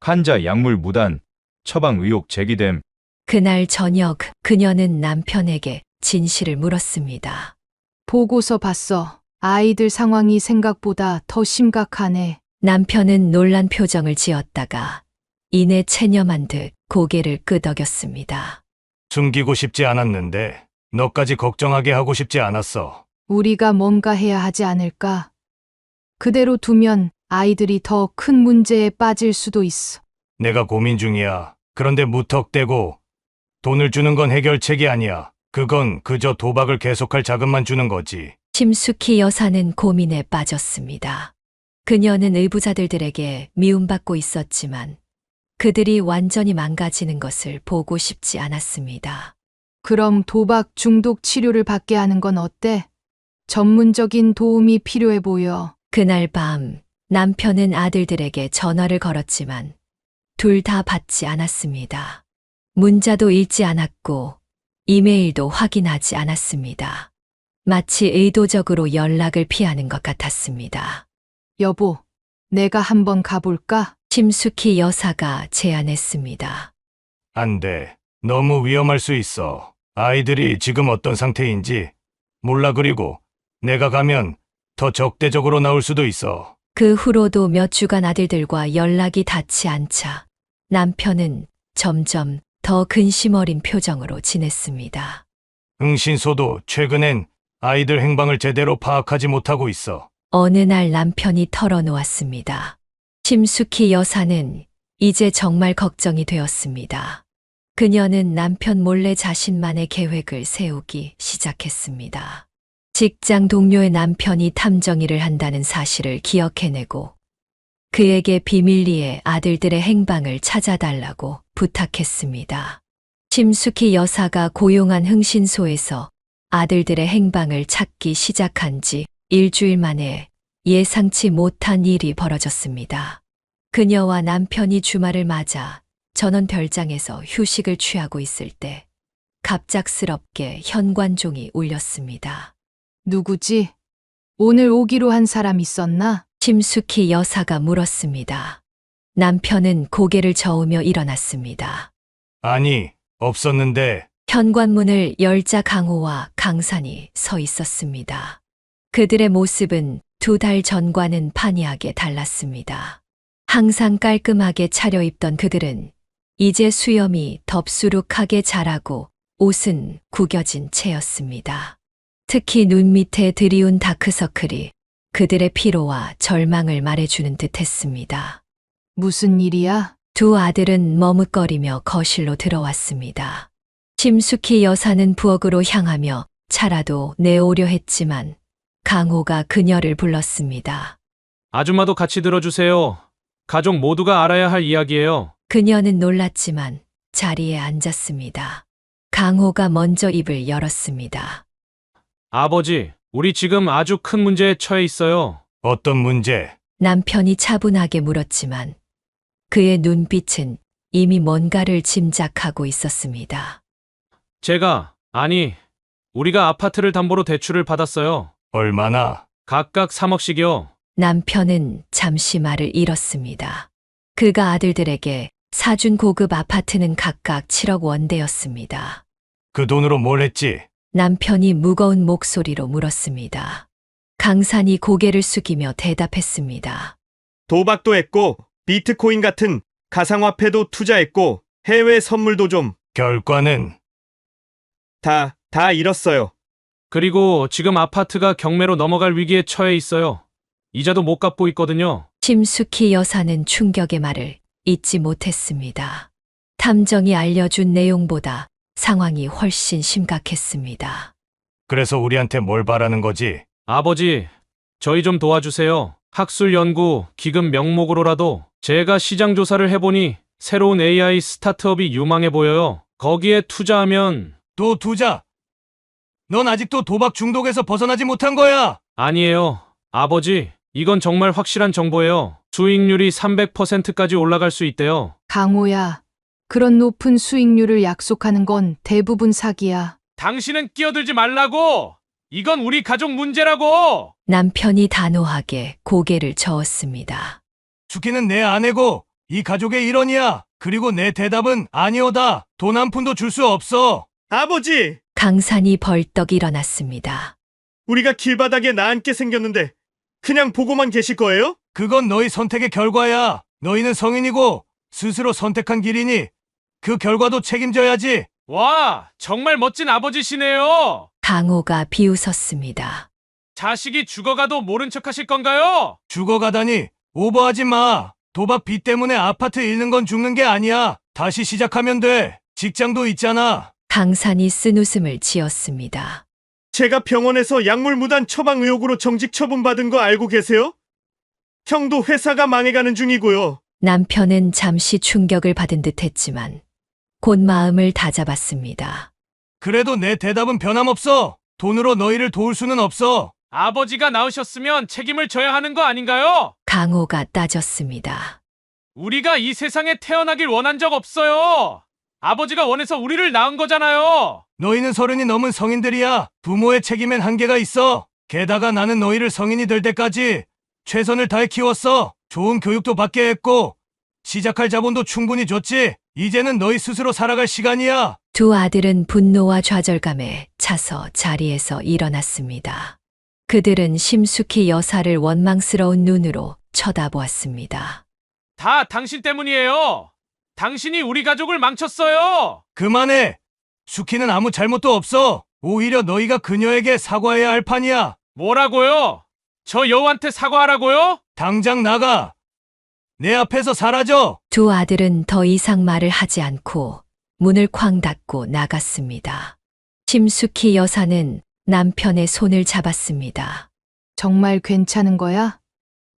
환자 약물 무단, 처방 의혹 제기됨. 그날 저녁 그녀는 남편에게 진실을 물었습니다. 보고서 봤어. 아이들 상황이 생각보다 더 심각하네. 남편은 놀란 표정을 지었다가 이내 체념한 듯 고개를 끄덕였습니다. 숨기고 싶지 않았는데 너까지 걱정하게 하고 싶지 않았어. 우리가 뭔가 해야 하지 않을까? 그대로 두면 아이들이 더 큰 문제에 빠질 수도 있어. 내가 고민 중이야. 그런데 무턱대고 돈을 주는 건 해결책이 아니야. 그건 그저 도박을 계속할 자금만 주는 거지. 심숙희 여사는 고민에 빠졌습니다. 그녀는 의부자들에게 미움받고 있었지만 그들이 완전히 망가지는 것을 보고 싶지 않았습니다. 그럼 도박 중독 치료를 받게 하는 건 어때? 전문적인 도움이 필요해 보여. 그날 밤 남편은 아들들에게 전화를 걸었지만 둘 다 받지 않았습니다. 문자도 읽지 않았고 이메일도 확인하지 않았습니다. 마치 의도적으로 연락을 피하는 것 같았습니다. 여보, 내가 한번 가볼까? 심숙희 여사가 제안했습니다. 안 돼. 너무 위험할 수 있어. 아이들이 지금 어떤 상태인지 몰라. 그리고 내가 가면 더 적대적으로 나올 수도 있어. 그 후로도 몇 주간 아들들과 연락이 닿지 않자 남편은 점점 더 근심 어린 표정으로 지냈습니다. 응신소도 최근엔 아이들 행방을 제대로 파악하지 못하고 있어. 어느 날 남편이 털어놓았습니다. 심숙희 여사는 이제 정말 걱정이 되었습니다. 그녀는 남편 몰래 자신만의 계획을 세우기 시작했습니다. 직장 동료의 남편이 탐정 일을 한다는 사실을 기억해내고 그에게 비밀리에 아들들의 행방을 찾아달라고 부탁했습니다. 심숙희 여사가 고용한 흥신소에서 아들들의 행방을 찾기 시작한 지 일주일 만에 예상치 못한 일이 벌어졌습니다. 그녀와 남편이 주말을 맞아 전원 별장에서 휴식을 취하고 있을 때 갑작스럽게 현관종이 울렸습니다. 누구지? 오늘 오기로 한 사람 있었나? 심숙희 여사가 물었습니다. 남편은 고개를 저으며 일어났습니다. 아니, 없었는데. 현관문을 열자 강호와 강산이 서 있었습니다. 그들의 모습은 2달 전과는 판이하게 달랐습니다. 항상 깔끔하게 차려입던 그들은 이제 수염이 덥수룩하게 자라고 옷은 구겨진 채였습니다. 특히 눈 밑에 드리운 다크서클이 그들의 피로와 절망을 말해주는 듯 했습니다. 무슨 일이야? 두 아들은 머뭇거리며 거실로 들어왔습니다. 심숙희 여사는 부엌으로 향하며 차라도 내오려 했지만 강호가 그녀를 불렀습니다. 아줌마도 같이 들어주세요. 가족 모두가 알아야 할 이야기예요. 그녀는 놀랐지만 자리에 앉았습니다. 강호가 먼저 입을 열었습니다. 아버지, 우리 지금 아주 큰 문제에 처해 있어요. 어떤 문제? 남편이 차분하게 물었지만 그의 눈빛은 이미 뭔가를 짐작하고 있었습니다. 우리가 아파트를 담보로 대출을 받았어요. 얼마나? 각각 3억씩이요. 남편은 잠시 말을 잃었습니다. 그가 아들들에게 사준 고급 아파트는 각각 7억 원대였습니다. 그 돈으로 뭘 했지? 남편이 무거운 목소리로 물었습니다. 강산이 고개를 숙이며 대답했습니다. 도박도 했고, 비트코인 같은 가상화폐도 투자했고, 해외 선물도 좀 결과는? 다 잃었어요. 그리고 지금 아파트가 경매로 넘어갈 위기에 처해 있어요. 이자도 못 갚고 있거든요. 심숙희 여사는 충격의 말을 잊지 못했습니다. 탐정이 알려준 내용보다 상황이 훨씬 심각했습니다. 그래서 우리한테 뭘 바라는 거지? 아버지, 저희 좀 도와주세요. 학술 연구, 기금 명목으로라도. 제가 시장 조사를 해보니 새로운 AI 스타트업이 유망해 보여요. 거기에 투자하면... 또 투자? 넌 아직도 도박 중독에서 벗어나지 못한 거야! 아니에요. 아버지, 이건 정말 확실한 정보예요. 수익률이 300%까지 올라갈 수 있대요. 강호야, 그런 높은 수익률을 약속하는 건 대부분 사기야. 당신은 끼어들지 말라고! 이건 우리 가족 문제라고! 남편이 단호하게 고개를 저었습니다. 숙희는 내 아내고 이 가족의 일원이야. 그리고 내 대답은 아니오다. 돈 한 푼도 줄 수 없어. 아버지! 강산이 벌떡 일어났습니다. 우리가 길바닥에 나앉게 생겼는데, 그냥 보고만 계실 거예요? 그건 너희 선택의 결과야. 너희는 성인이고 스스로 선택한 길이니 그 결과도 책임져야지. 와, 정말 멋진 아버지시네요. 강호가 비웃었습니다. 자식이 죽어가도 모른 척 하실 건가요? 죽어가다니 오버하지 마. 도박 빚 때문에 아파트 잃는 건 죽는 게 아니야. 다시 시작하면 돼. 직장도 있잖아. 강산이 쓴웃음을 지었습니다. 제가 병원에서 약물 무단 처방 의혹으로 정직 처분받은 거 알고 계세요? 형도 회사가 망해가는 중이고요. 남편은 잠시 충격을 받은 듯했지만 곧 마음을 다잡았습니다. 그래도 내 대답은 변함없어. 돈으로 너희를 도울 수는 없어. 아버지가 낳으셨으면 책임을 져야 하는 거 아닌가요? 강호가 따졌습니다. 우리가 이 세상에 태어나길 원한 적 없어요. 아버지가 원해서 우리를 낳은 거잖아요. 너희는 30이 넘은 성인들이야. 부모의 책임엔 한계가 있어. 게다가 나는 너희를 성인이 될 때까지 최선을 다해 키웠어. 좋은 교육도 받게 했고 시작할 자본도 충분히 줬지. 이제는 너희 스스로 살아갈 시간이야. 두 아들은 분노와 좌절감에 차서 자리에서 일어났습니다. 그들은 심숙희 여사를 원망스러운 눈으로 쳐다보았습니다. 다 당신 때문이에요. 당신이 우리 가족을 망쳤어요. 그만해. 수키는 아무 잘못도 없어. 오히려 너희가 그녀에게 사과해야 할 판이야. 뭐라고요? 저 여우한테 사과하라고요? 당장 나가. 내 앞에서 사라져. 두 아들은 더 이상 말을 하지 않고 문을 쾅 닫고 나갔습니다. 심숙희 여사는 남편의 손을 잡았습니다. 정말 괜찮은 거야?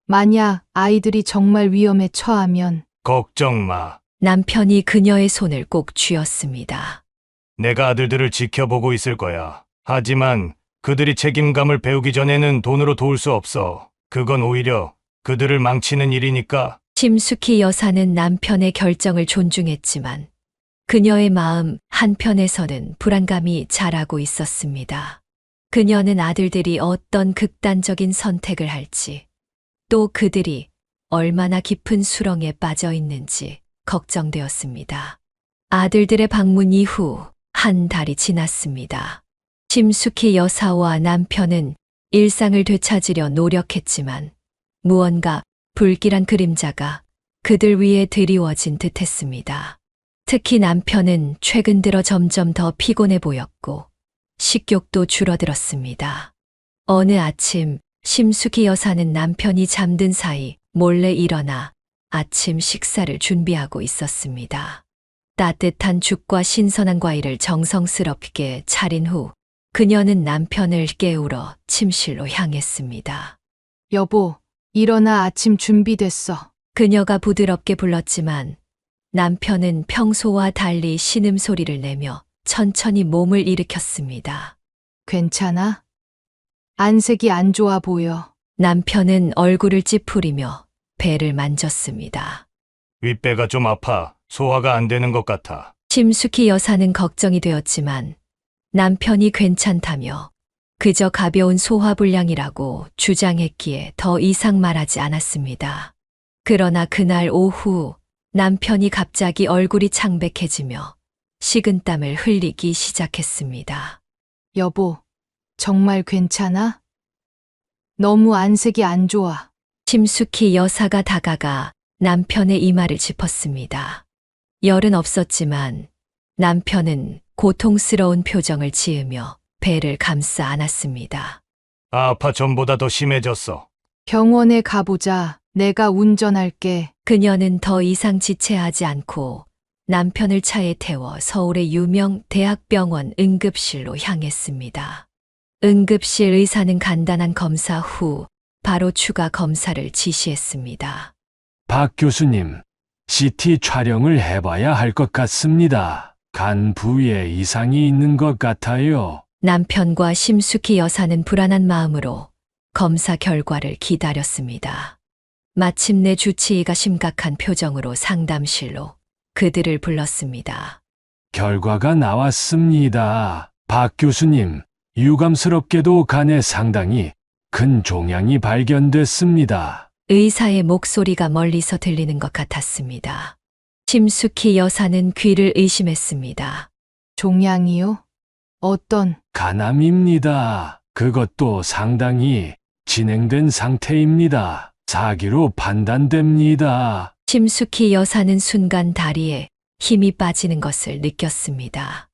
만약 아이들이 정말 위험에 처하면 걱정 마. 남편이 그녀의 손을 꼭 쥐었습니다. 내가 아들들을 지켜보고 있을 거야. 하지만 그들이 책임감을 배우기 전에는 돈으로 도울 수 없어. 그건 오히려 그들을 망치는 일이니까. 심숙희 여사는 남편의 결정을 존중했지만 그녀의 마음 한편에서는 불안감이 자라고 있었습니다. 그녀는 아들들이 어떤 극단적인 선택을 할지, 또 그들이 얼마나 깊은 수렁에 빠져 있는지 걱정되었습니다. 아들들의 방문 이후 한 달이 지났습니다. 심숙희 여사와 남편은 일상을 되찾으려 노력했지만 무언가 불길한 그림자가 그들 위에 드리워진 듯했습니다. 특히 남편은 최근 들어 점점 더 피곤해 보였고 식욕도 줄어들었습니다. 어느 아침 심숙희 여사는 남편이 잠든 사이 몰래 일어나 아침 식사를 준비하고 있었습니다. 따뜻한 죽과 신선한 과일을 정성스럽게 차린 후 그녀는 남편을 깨우러 침실로 향했습니다. 여보, 일어나 아침 준비됐어. 그녀가 부드럽게 불렀지만 남편은 평소와 달리 신음소리를 내며 천천히 몸을 일으켰습니다. 괜찮아? 안색이 안 좋아 보여. 남편은 얼굴을 찌푸리며 배를 만졌습니다. 윗배가 좀 아파. 소화가 안 되는 것 같아. 심숙희 여사는 걱정이 되었지만 남편이 괜찮다며 그저 가벼운 소화불량이라고 주장했기에 더 이상 말하지 않았습니다. 그러나 그날 오후 남편이 갑자기 얼굴이 창백해지며 식은땀을 흘리기 시작했습니다. 여보, 정말 괜찮아? 너무 안색이 안 좋아. 심숙희 여사가 다가가 남편의 이마를 짚었습니다. 열은 없었지만 남편은 고통스러운 표정을 지으며 배를 감싸 안았습니다. 아파 전보다 더 심해졌어. 병원에 가보자. 내가 운전할게. 그녀는 더 이상 지체하지 않고 남편을 차에 태워 서울의 유명 대학병원 응급실로 향했습니다. 응급실 의사는 간단한 검사 후 바로 추가 검사를 지시했습니다. 박 교수님, CT 촬영을 해봐야 할 것 같습니다. 간 부위에 이상이 있는 것 같아요. 남편과 심숙희 여사는 불안한 마음으로 검사 결과를 기다렸습니다. 마침내 주치의가 심각한 표정으로 상담실로 그들을 불렀습니다. 결과가 나왔습니다. 박 교수님, 유감스럽게도 간에 상당히 큰 종양이 발견됐습니다. 의사의 목소리가 멀리서 들리는 것 같았습니다. 심숙희 여사는 귀를 의심했습니다. 종양이요? 어떤? 간암입니다. 그것도 상당히 진행된 상태입니다. 사기로 판단됩니다. 심숙희 여사는 순간 다리에 힘이 빠지는 것을 느꼈습니다.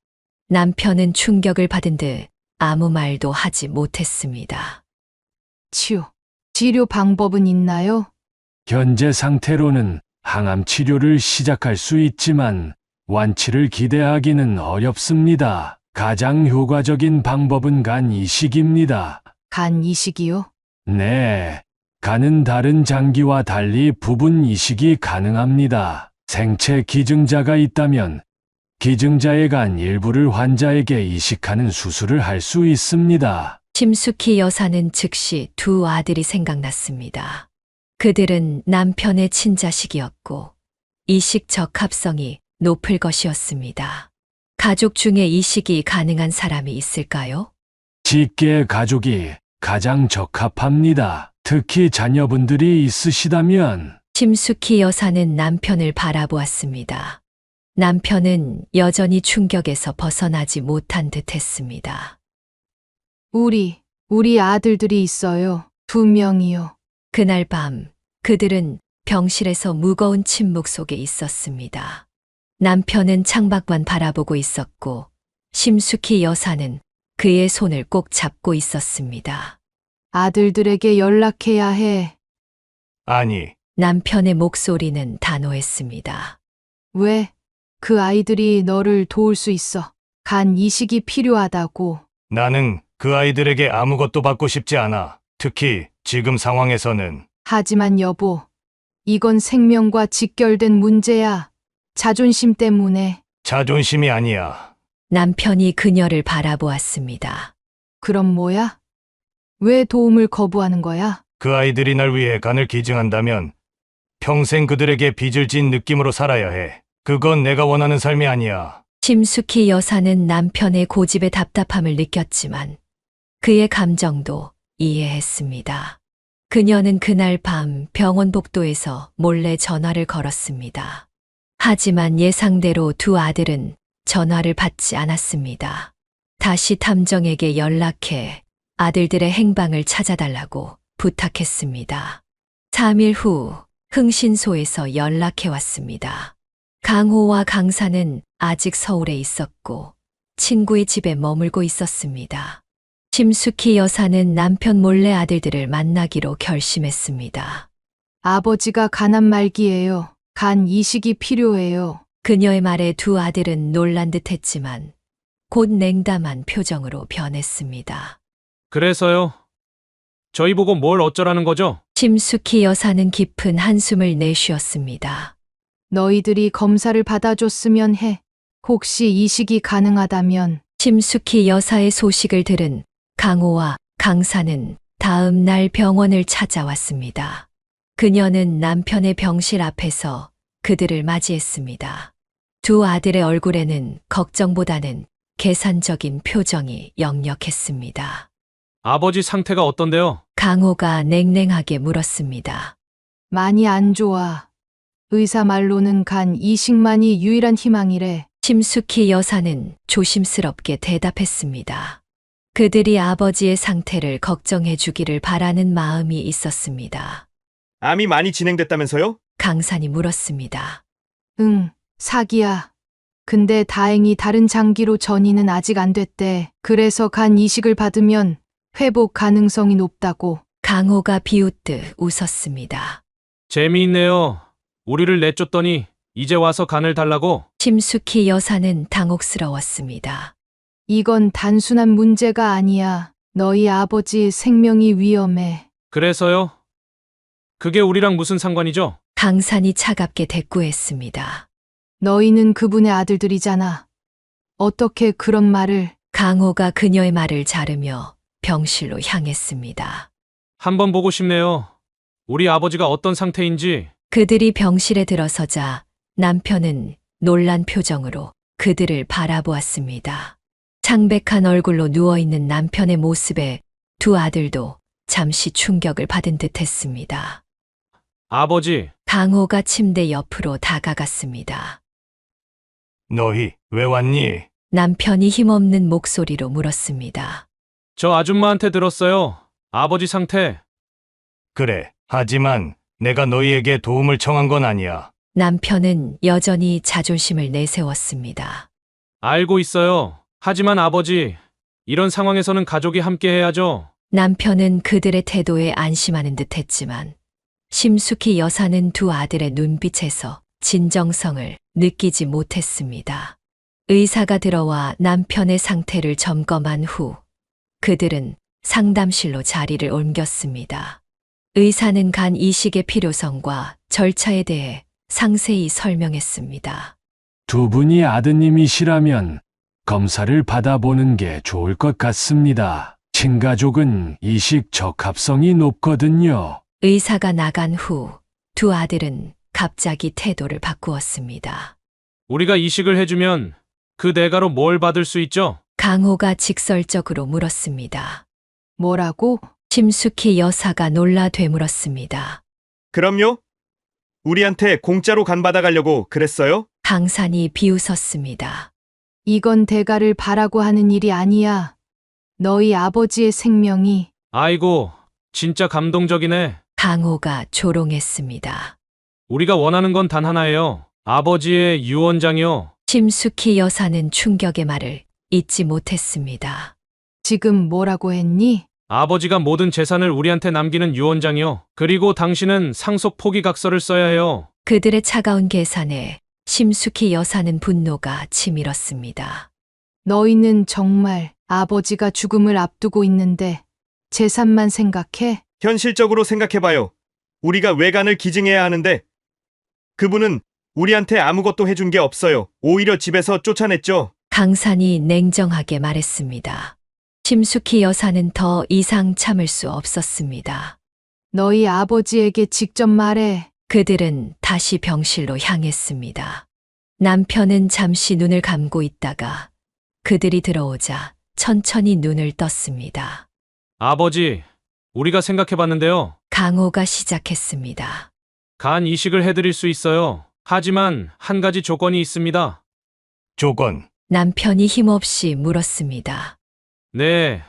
남편은 충격을 받은 듯 아무 말도 하지 못했습니다. 치료 방법은 있나요? 현재 상태로는 항암 치료를 시작할 수 있지만 완치를 기대하기는 어렵습니다. 가장 효과적인 방법은 간 이식입니다. 간 이식이요? 네, 간은 다른 장기와 달리 부분 이식이 가능합니다. 생체 기증자가 있다면 기증자의 간 일부를 환자에게 이식하는 수술을 할 수 있습니다. 심숙희 여사는 즉시 두 아들이 생각났습니다. 그들은 남편의 친자식이었고 이식 적합성이 높을 것이었습니다. 가족 중에 이식이 가능한 사람이 있을까요? 직계 가족이 가장 적합합니다. 특히 자녀분들이 있으시다면 심숙희 여사는 남편을 바라보았습니다. 남편은 여전히 충격에서 벗어나지 못한 듯 했습니다. 우리 아들들이 있어요. 2명이요. 그날 밤 그들은 병실에서 무거운 침묵 속에 있었습니다. 남편은 창밖만 바라보고 있었고 심숙희 여사는 그의 손을 꼭 잡고 있었습니다. 아들들에게 연락해야 해. 아니, 남편의 목소리는 단호했습니다. 왜? 그 아이들이 너를 도울 수 있어. 간 이식이 필요하다고. 나는 그 아이들에게 아무것도 받고 싶지 않아. 특히 지금 상황에서는. 하지만 여보, 이건 생명과 직결된 문제야. 자존심 때문에. 자존심이 아니야. 남편이 그녀를 바라보았습니다. 그럼 뭐야? 왜 도움을 거부하는 거야? 그 아이들이 날 위해 간을 기증한다면 평생 그들에게 빚을 진 느낌으로 살아야 해. 그건 내가 원하는 삶이 아니야. 심숙희 여사는 남편의 고집에 답답함을 느꼈지만 그의 감정도 이해했습니다. 그녀는 그날 밤 병원 복도에서 몰래 전화를 걸었습니다. 하지만 예상대로 두 아들은 전화를 받지 않았습니다. 다시 탐정에게 연락해 아들들의 행방을 찾아달라고 부탁했습니다. 3일 후 흥신소에서 연락해 왔습니다. 강호와 강사는 아직 서울에 있었고 친구의 집에 머물고 있었습니다. 심숙희 여사는 남편 몰래 아들들을 만나기로 결심했습니다. 아버지가 가난 말기예요. 간 이식이 필요해요. 그녀의 말에 두 아들은 놀란 듯 했지만 곧 냉담한 표정으로 변했습니다. 그래서요? 저희 보고 뭘 어쩌라는 거죠? 심숙희 여사는 깊은 한숨을 내쉬었습니다. 너희들이 검사를 받아줬으면 해. 혹시 이식이 가능하다면. 심숙희 여사의 소식을 들은 강호와 강사는 다음 날 병원을 찾아왔습니다. 그녀는 남편의 병실 앞에서 그들을 맞이했습니다. 두 아들의 얼굴에는 걱정보다는 계산적인 표정이 역력했습니다. 아버지 상태가 어떤데요? 강호가 냉랭하게 물었습니다. 많이 안 좋아. 의사 말로는 간 이식만이 유일한 희망이래. 심숙희 여사는 조심스럽게 대답했습니다. 그들이 아버지의 상태를 걱정해 주기를 바라는 마음이 있었습니다. 암이 많이 진행됐다면서요? 강산이 물었습니다. 응, 사기야. 근데 다행히 다른 장기로 전이는 아직 안 됐대. 그래서 간 이식을 받으면 회복 가능성이 높다고. 강호가 비웃듯 웃었습니다. 재미있네요. 우리를 내쫓더니 이제 와서 간을 달라고? 심숙희 여사는 당혹스러웠습니다. 이건 단순한 문제가 아니야. 너희 아버지 생명이 위험해. 그래서요? 그게 우리랑 무슨 상관이죠? 강산이 차갑게 대꾸했습니다. 너희는 그분의 아들들이잖아. 어떻게 그런 말을. 강호가 그녀의 말을 자르며 병실로 향했습니다. 한번 보고 싶네요. 우리 아버지가 어떤 상태인지. 그들이 병실에 들어서자 남편은 놀란 표정으로 그들을 바라보았습니다. 창백한 얼굴로 누워있는 남편의 모습에 두 아들도 잠시 충격을 받은 듯 했습니다. 아버지, 강호가 침대 옆으로 다가갔습니다. 너희 왜 왔니? 남편이 힘없는 목소리로 물었습니다. 저 아줌마한테 들었어요. 아버지 상태. 그래. 하지만 내가 너희에게 도움을 청한 건 아니야. 남편은 여전히 자존심을 내세웠습니다. 알고 있어요. 하지만 아버지, 이런 상황에서는 가족이 함께 해야죠. 남편은 그들의 태도에 안심하는 듯 했지만 심숙희 여사는 두 아들의 눈빛에서 진정성을 느끼지 못했습니다. 의사가 들어와 남편의 상태를 점검한 후 그들은 상담실로 자리를 옮겼습니다. 의사는 간 이식의 필요성과 절차에 대해 상세히 설명했습니다. 두 분이 아드님이시라면 검사를 받아보는 게 좋을 것 같습니다. 친가족은 이식 적합성이 높거든요. 의사가 나간 후 두 아들은 갑자기 태도를 바꾸었습니다. 우리가 이식을 해주면 그 대가로 뭘 받을 수 있죠? 강호가 직설적으로 물었습니다. 뭐라고? 심숙희 여사가 놀라 되물었습니다. 그럼요? 우리한테 공짜로 간 받아가려고 그랬어요? 강산이 비웃었습니다. 이건 대가를 바라고 하는 일이 아니야. 너희 아버지의 생명이 아이고, 진짜 감동적이네. 강호가 조롱했습니다. 우리가 원하는 건 단 하나예요. 아버지의 유언장이요. 심숙희 여사는 충격의 말을 잊지 못했습니다. 지금 뭐라고 했니? 아버지가 모든 재산을 우리한테 남기는 유언장이요. 그리고 당신은 상속 포기 각서를 써야 해요. 그들의 차가운 계산에 심숙희 여사는 분노가 치밀었습니다. 너희는 정말 아버지가 죽음을 앞두고 있는데 재산만 생각해? 현실적으로 생각해봐요. 우리가 외간을 기증해야 하는데 그분은 우리한테 아무것도 해준 게 없어요. 오히려 집에서 쫓아냈죠. 강산이 냉정하게 말했습니다. 심숙희 여사는 더 이상 참을 수 없었습니다. 너희 아버지에게 직접 말해. 그들은 다시 병실로 향했습니다. 남편은 잠시 눈을 감고 있다가 그들이 들어오자 천천히 눈을 떴습니다. 아버지, 우리가 생각해봤는데요. 강호가 시작했습니다. 간 이식을 해드릴 수 있어요. 하지만 한 가지 조건이 있습니다. 조건. 남편이 힘없이 물었습니다. 네.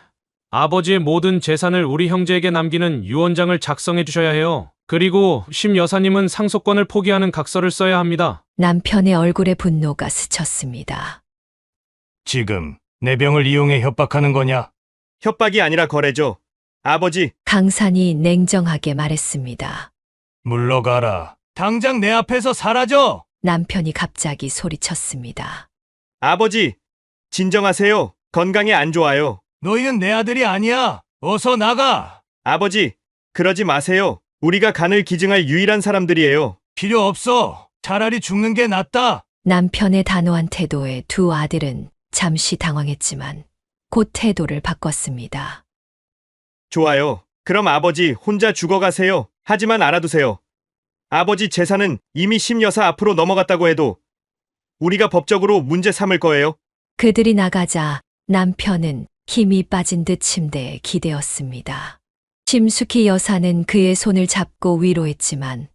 아버지의 모든 재산을 우리 형제에게 남기는 유언장을 작성해 주셔야 해요. 그리고 심 여사님은 상속권을 포기하는 각서를 써야 합니다. 남편의 얼굴에 분노가 스쳤습니다. 지금 내 병을 이용해 협박하는 거냐? 협박이 아니라 거래죠. 아버지, 강산이 냉정하게 말했습니다. 물러가라. 당장 내 앞에서 사라져! 남편이 갑자기 소리쳤습니다. 아버지, 진정하세요. 건강에 안 좋아요. 너희는 내 아들이 아니야. 어서 나가! 아버지, 그러지 마세요. 우리가 간을 기증할 유일한 사람들이에요. 필요 없어. 차라리 죽는 게 낫다. 남편의 단호한 태도에 두 아들은 잠시 당황했지만 곧 태도를 바꿨습니다. 좋아요. 그럼 아버지 혼자 죽어가세요. 하지만 알아두세요. 아버지 재산은 이미 심여사 앞으로 넘어갔다고 해도 우리가 법적으로 문제 삼을 거예요. 그들이 나가자 남편은 힘이 빠진 듯 침대에 기대었습니다. 심숙희 여사는 그의 손을 잡고 위로했지만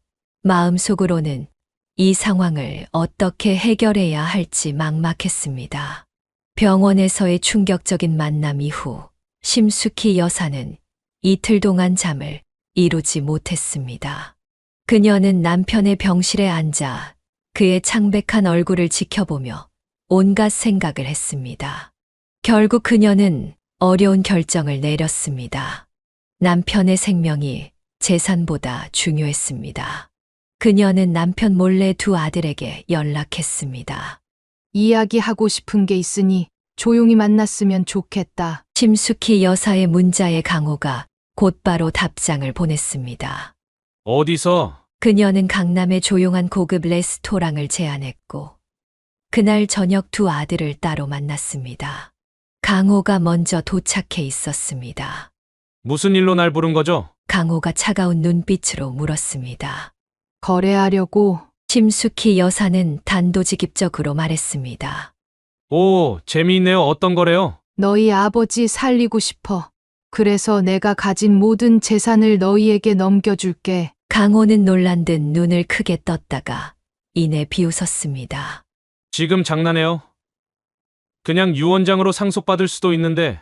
마음속으로는 이 상황을 어떻게 해결해야 할지 막막했습니다. 병원에서의 충격적인 만남 이후 심숙희 여사는 이틀 동안 잠을 이루지 못했습니다. 그녀는 남편의 병실에 앉아 그의 창백한 얼굴을 지켜보며 온갖 생각을 했습니다. 결국 그녀는 어려운 결정을 내렸습니다. 남편의 생명이 재산보다 중요했습니다. 그녀는 남편 몰래 두 아들에게 연락했습니다. 이야기하고 싶은 게 있으니 조용히 만났으면 좋겠다. 심숙희 여사의 문자에 강호가 곧바로 답장을 보냈습니다. 어디서? 그녀는 강남의 조용한 고급 레스토랑을 제안했고 그날 저녁 두 아들을 따로 만났습니다. 강호가 먼저 도착해 있었습니다. 무슨 일로 날 부른 거죠? 강호가 차가운 눈빛으로 물었습니다. 거래하려고. 심숙희 여사는 단도직입적으로 말했습니다. 오, 재미있네요. 어떤 거래요? 너희 아버지 살리고 싶어. 그래서 내가 가진 모든 재산을 너희에게 넘겨줄게. 강호는 놀란 듯 눈을 크게 떴다가 이내 비웃었습니다. 지금 장난해요? 그냥 유언장으로 상속받을 수도 있는데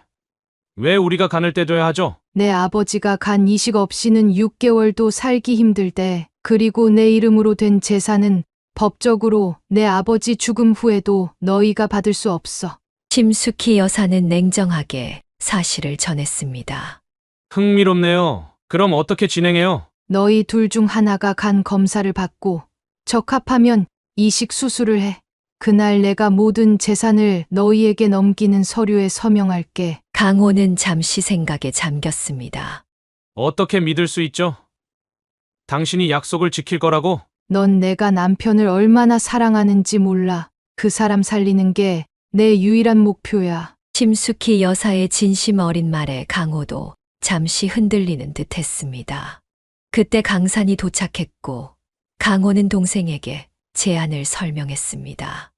왜 우리가 간을 떼줘야 하죠? 내 아버지가 간 이식 없이는 6개월도 살기 힘들대. 그리고 내 이름으로 된 재산은 법적으로 내 아버지 죽음 후에도 너희가 받을 수 없어. 심숙희 여사는 냉정하게 사실을 전했습니다. 흥미롭네요. 그럼 어떻게 진행해요? 너희 둘 중 하나가 간 검사를 받고 적합하면 이식 수술을 해. 그날 내가 모든 재산을 너희에게 넘기는 서류에 서명할게. 강호는 잠시 생각에 잠겼습니다. 어떻게 믿을 수 있죠? 당신이 약속을 지킬 거라고? 넌 내가 남편을 얼마나 사랑하는지 몰라. 그 사람 살리는 게 내 유일한 목표야. 심숙희 여사의 진심 어린 말에 강호도 잠시 흔들리는 듯 했습니다. 그때 강산이 도착했고 강호는 동생에게 제안을 설명했습니다.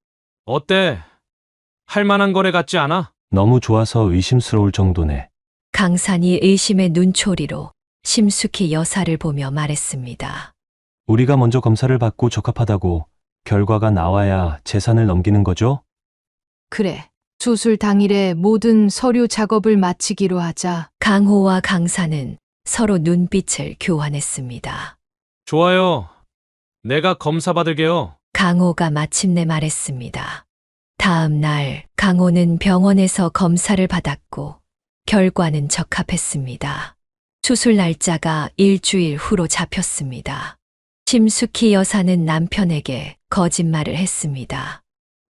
어때? 할 만한 거래 같지 않아? 너무 좋아서 의심스러울 정도네. 강산이 의심의 눈초리로 심숙희 여사를 보며 말했습니다. 우리가 먼저 검사를 받고 적합하다고 결과가 나와야 재산을 넘기는 거죠? 그래. 수술 당일에 모든 서류 작업을 마치기로 하자. 강호와 강산은 서로 눈빛을 교환했습니다. 좋아요. 내가 검사 받을게요. 강호가 마침내 말했습니다. 다음 날 강호는 병원에서 검사를 받았고 결과는 적합했습니다. 수술 날짜가 일주일 후로 잡혔습니다. 심숙희 여사는 남편에게 거짓말을 했습니다.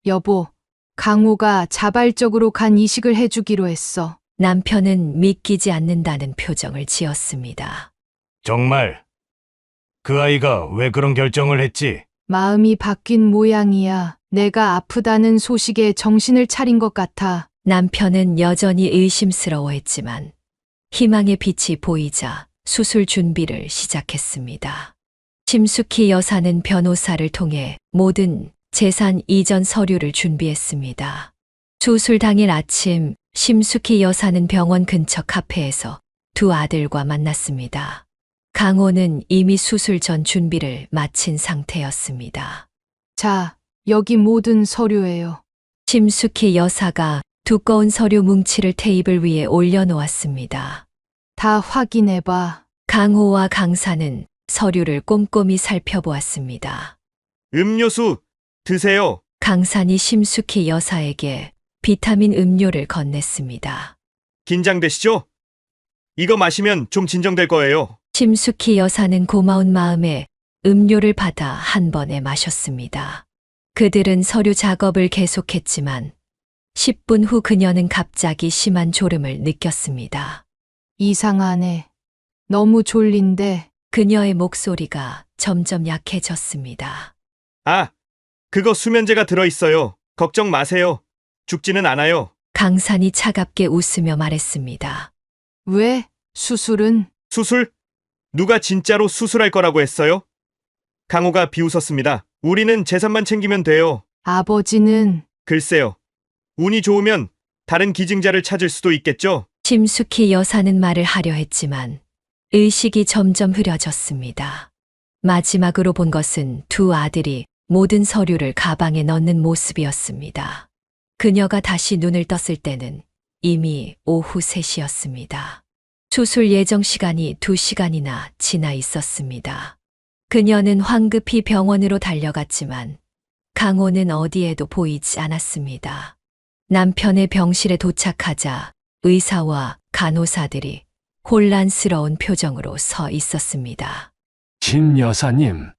여보, 강호가 자발적으로 간 이식을 해주기로 했어. 남편은 믿기지 않는다는 표정을 지었습니다. 정말 그 아이가 왜 그런 결정을 했지? 마음이 바뀐 모양이야. 내가 아프다는 소식에 정신을 차린 것 같아. 남편은 여전히 의심스러워했지만 희망의 빛이 보이자 수술 준비를 시작했습니다. 심숙희 여사는 변호사를 통해 모든 재산 이전 서류를 준비했습니다. 수술 당일 아침 심숙희 여사는 병원 근처 카페에서 두 아들과 만났습니다. 강호는 이미 수술 전 준비를 마친 상태였습니다. 자, 여기 모든 서류예요. 심숙희 여사가 두꺼운 서류 뭉치를 테이블 위에 올려놓았습니다. 다 확인해봐. 강호와 강사는 서류를 꼼꼼히 살펴보았습니다. 음료수 드세요. 강산이 심숙희 여사에게 비타민 음료를 건넸습니다. 긴장되시죠? 이거 마시면 좀 진정될 거예요. 심숙희 여사는 고마운 마음에 음료를 받아 한 번에 마셨습니다. 그들은 서류 작업을 계속했지만 10분 후 그녀는 갑자기 심한 졸음을 느꼈습니다. 이상하네. 너무 졸린데. 그녀의 목소리가 점점 약해졌습니다. 아, 그거 수면제가 들어있어요. 걱정 마세요. 죽지는 않아요. 강산이 차갑게 웃으며 말했습니다. 왜? 수술은? 수술? 누가 진짜로 수술할 거라고 했어요? 강호가 비웃었습니다. 우리는 재산만 챙기면 돼요. 아버지는? 글쎄요. 운이 좋으면 다른 기증자를 찾을 수도 있겠죠? 심숙희 여사는 말을 하려 했지만 의식이 점점 흐려졌습니다. 마지막으로 본 것은 두 아들이 모든 서류를 가방에 넣는 모습이었습니다. 그녀가 다시 눈을 떴을 때는 이미 오후 3시였습니다. 수술 예정 시간이 2시간이나 지나 있었습니다. 그녀는 황급히 병원으로 달려갔지만 강호는 어디에도 보이지 않았습니다. 남편의 병실에 도착하자 의사와 간호사들이 혼란스러운 표정으로 서 있었습니다. 신 여사님,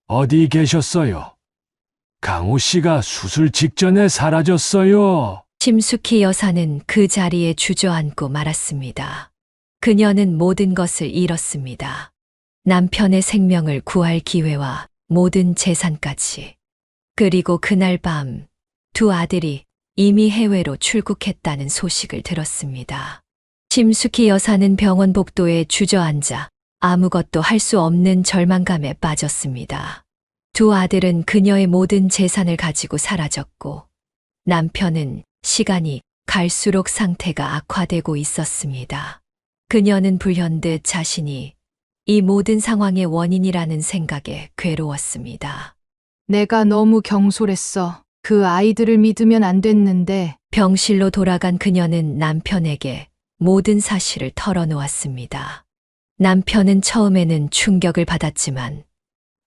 어디 계셨어요? 강호 씨가 수술 직전에 사라졌어요. 심숙희 여사는 그 자리에 주저앉고 말았습니다. 그녀는 모든 것을 잃었습니다. 남편의 생명을 구할 기회와 모든 재산까지. 그리고 그날 밤 두 아들이 이미 해외로 출국했다는 소식을 들었습니다. 심숙희 여사는 병원 복도에 주저앉아 아무것도 할 수 없는 절망감에 빠졌습니다. 두 아들은 그녀의 모든 재산을 가지고 사라졌고 남편은 시간이 갈수록 상태가 악화되고 있었습니다. 그녀는 불현듯 자신이 이 모든 상황의 원인이라는 생각에 괴로웠습니다. 내가 너무 경솔했어. 그 아이들을 믿으면 안 됐는데. 병실로 돌아간 그녀는 남편에게 모든 사실을 털어놓았습니다. 남편은 처음에는 충격을 받았지만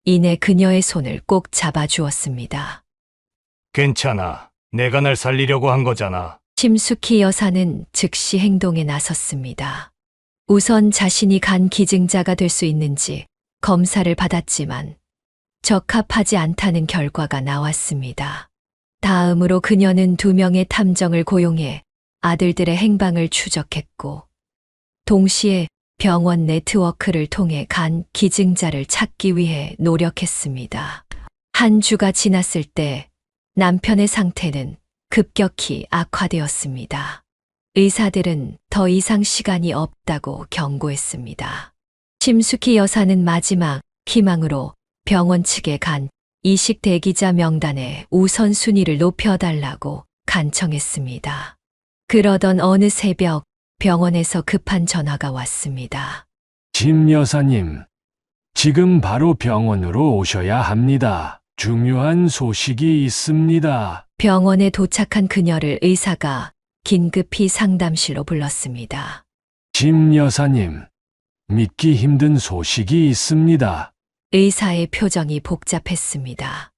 이내 그녀의 손을 꼭 잡아주었습니다. 괜찮아. 내가 날 살리려고 한 거잖아. 심숙희 여사는 즉시 행동에 나섰습니다. 우선 자신이 간 기증자가 될 수 있는지 검사를 받았지만 적합하지 않다는 결과가 나왔습니다. 다음으로 그녀는 2명의 탐정을 고용해 아들들의 행방을 추적했고 동시에 병원 네트워크를 통해 간 기증자를 찾기 위해 노력했습니다. 한 주가 지났을 때 남편의 상태는 급격히 악화되었습니다. 의사들은 더 이상 시간이 없다고 경고했습니다. 심숙희 여사는 마지막 희망으로 병원 측에 간 이식 대기자 명단에 우선순위를 높여달라고 간청했습니다. 그러던 어느 새벽 병원에서 급한 전화가 왔습니다. 심 여사님, 지금 바로 병원으로 오셔야 합니다. 중요한 소식이 있습니다. 병원에 도착한 그녀를 의사가 긴급히 상담실로 불렀습니다. 심 여사님, 믿기 힘든 소식이 있습니다. 의사의 표정이 복잡했습니다.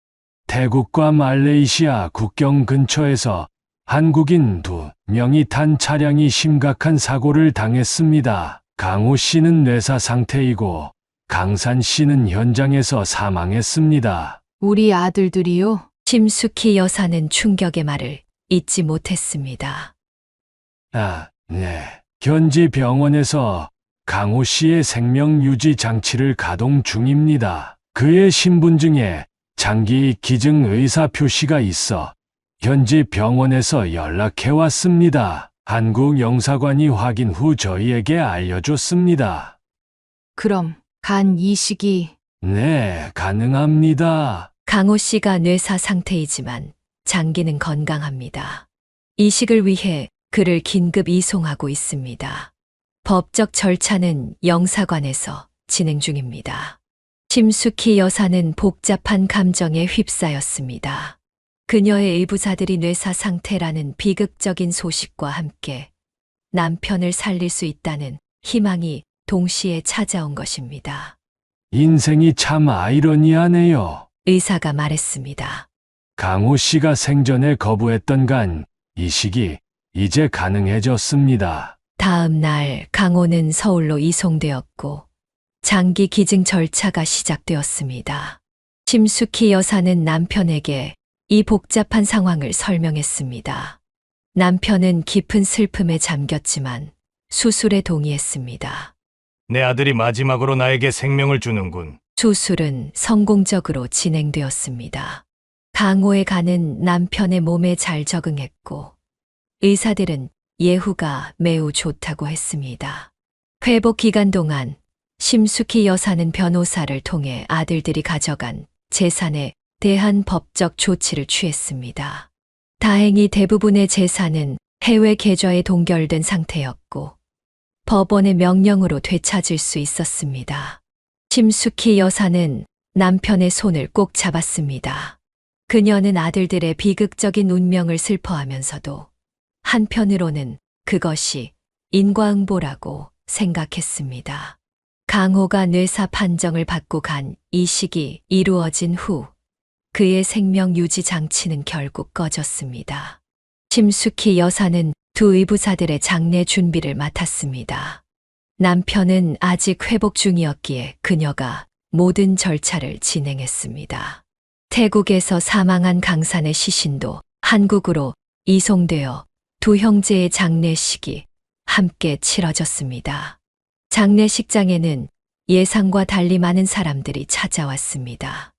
태국과 말레이시아 국경 근처에서 한국인 2명이 탄 차량이 심각한 사고를 당했습니다. 강호 씨는 뇌사 상태이고 강산 씨는 현장에서 사망했습니다. 우리 아들들이요? 심숙희 여사는 충격의 말을 잊지 못했습니다. 네. 현지 병원에서 강호 씨의 생명 유지 장치를 가동 중입니다. 그의 신분증에 장기 기증 의사 표시가 있어 현지 병원에서 연락해 왔습니다. 한국 영사관이 확인 후 저희에게 알려줬습니다. 그럼 간 이식이 네, 가능합니다. 강호 씨가 뇌사 상태이지만 장기는 건강합니다. 이식을 위해 그를 긴급 이송하고 있습니다. 법적 절차는 영사관에서 진행 중입니다. 심숙희 여사는 복잡한 감정에 휩싸였습니다. 그녀의 의부자들이 뇌사 상태라는 비극적인 소식과 함께 남편을 살릴 수 있다는 희망이 동시에 찾아온 것입니다. 인생이 참 아이러니하네요. 의사가 말했습니다. 강호 씨가 생전에 거부했던 간 이식이 이제 가능해졌습니다. 다음 날 강호는 서울로 이송되었고 장기 기증 절차가 시작되었습니다. 심숙희 여사는 남편에게 이 복잡한 상황을 설명했습니다. 남편은 깊은 슬픔에 잠겼지만 수술에 동의했습니다. 내 아들이 마지막으로 나에게 생명을 주는군. 수술은 성공적으로 진행되었습니다. 강호의 간은 남편의 몸에 잘 적응했고 의사들은 예후가 매우 좋다고 했습니다. 회복 기간 동안 심숙희 여사는 변호사를 통해 아들들이 가져간 재산에 대한 법적 조치를 취했습니다. 다행히 대부분의 재산은 해외 계좌에 동결된 상태였고 법원의 명령으로 되찾을 수 있었습니다. 심숙희 여사는 남편의 손을 꼭 잡았습니다. 그녀는 아들들의 비극적인 운명을 슬퍼하면서도 한편으로는 그것이 인과응보라고 생각했습니다. 강호가 뇌사 판정을 받고 간 이식이 이루어진 후 그의 생명 유지 장치는 결국 꺼졌습니다. 심숙희 여사는 두 의부사들의 장례 준비를 맡았습니다. 남편은 아직 회복 중이었기에 그녀가 모든 절차를 진행했습니다. 태국에서 사망한 강산의 시신도 한국으로 이송되어 두 형제의 장례식이 함께 치러졌습니다. 장례식장에는 예상과 달리 많은 사람들이 찾아왔습니다.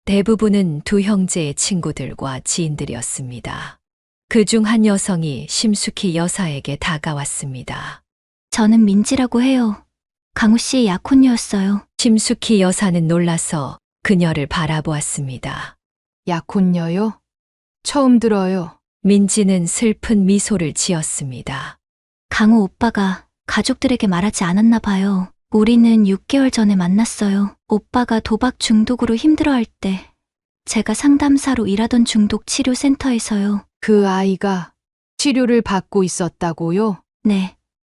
대부분은 두 형제의 친구들과 지인들이었습니다. 그중 한 여성이 심숙희 여사에게 다가왔습니다. 저는 민지라고 해요. 강우 씨의 약혼녀였어요. 심숙희 여사는 놀라서 그녀를 바라보았습니다. 약혼녀요? 처음 들어요. 민지는 슬픈 미소를 지었습니다. 강우 오빠가 가족들에게 말하지 않았나 봐요. 우리는 6개월 전에 만났어요. 오빠가 도박 중독으로 힘들어할 때 제가 상담사로 일하던 중독 치료센터에서요. 그 아이가 치료를 받고 있었다고요? 네.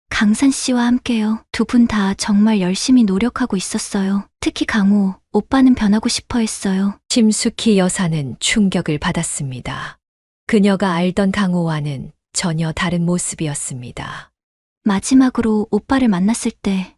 강산 씨와 함께요. 두 분 다 정말 열심히 노력하고 있었어요. 특히 강우 오빠는 변하고 싶어 했어요. 심숙희 여사는 충격을 받았습니다. 그녀가 알던 강호와는 전혀 다른 모습이었습니다. 마지막으로 오빠를 만났을 때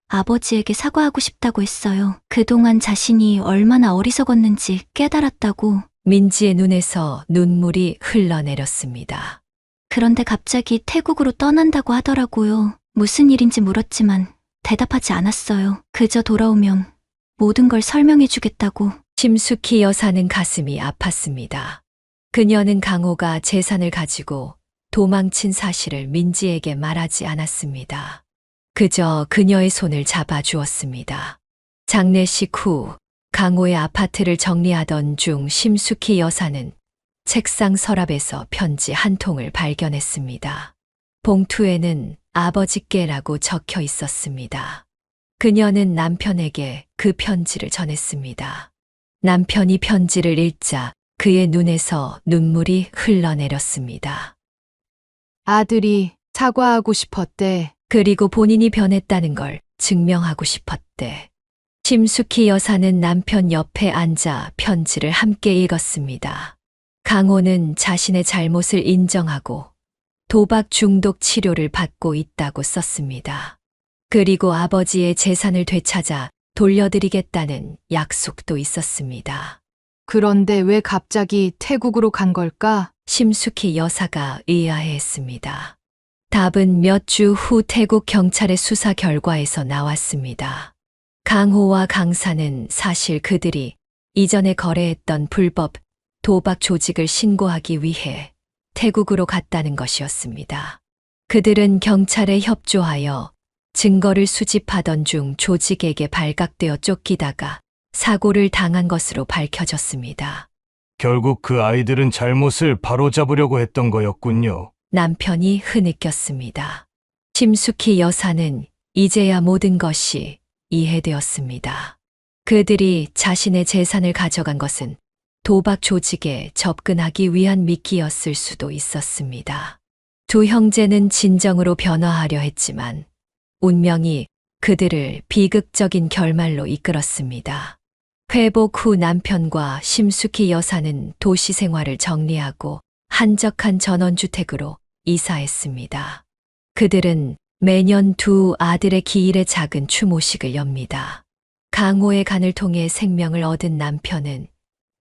아버지에게 사과하고 싶다고 했어요. 그동안 자신이 얼마나 어리석었는지 깨달았다고. 민지의 눈에서 눈물이 흘러내렸습니다. 그런데 갑자기 태국으로 떠난다고 하더라고요. 무슨 일인지 물었지만 대답하지 않았어요. 그저 돌아오면 모든 걸 설명해 주겠다고. 심숙희 여사는 가슴이 아팠습니다. 그녀는 강호가 재산을 가지고 도망친 사실을 민지에게 말하지 않았습니다. 그저 그녀의 손을 잡아주었습니다. 장례식 후 강호의 아파트를 정리하던 중 심숙희 여사는 책상 서랍에서 편지 한 통을 발견했습니다. 봉투에는 아버지께라고 적혀 있었습니다. 그녀는 남편에게 그 편지를 전했습니다. 남편이 편지를 읽자 그의 눈에서 눈물이 흘러내렸습니다. 아들이 사과하고 싶었대. 그리고 본인이 변했다는 걸 증명하고 싶었대. 심숙희 여사는 남편 옆에 앉아 편지를 함께 읽었습니다. 강호는 자신의 잘못을 인정하고 도박 중독 치료를 받고 있다고 썼습니다. 그리고 아버지의 재산을 되찾아 돌려드리겠다는 약속도 있었습니다. 그런데 왜 갑자기 태국으로 간 걸까? 심숙희 여사가 의아해했습니다. 답은 몇 주 후 태국 경찰의 수사 결과에서 나왔습니다. 강호와 강사는 사실 그들이 이전에 거래했던 불법 도박 조직을 신고하기 위해 태국으로 갔다는 것이었습니다. 그들은 경찰에 협조하여 증거를 수집하던 중 조직에게 발각되어 쫓기다가 사고를 당한 것으로 밝혀졌습니다. 결국 그 아이들은 잘못을 바로잡으려고 했던 거였군요. 남편이 흐느꼈습니다. 심숙희 여사는 이제야 모든 것이 이해되었습니다. 그들이 자신의 재산을 가져간 것은 도박 조직에 접근하기 위한 미끼였을 수도 있었습니다. 두 형제는 진정으로 변화하려 했지만 운명이 그들을 비극적인 결말로 이끌었습니다. 회복 후 남편과 심숙희 여사는 도시 생활을 정리하고 한적한 전원주택으로 이사했습니다. 그들은 매년 두 아들의 기일에 작은 추모식을 엽니다. 강호의 간을 통해 생명을 얻은 남편은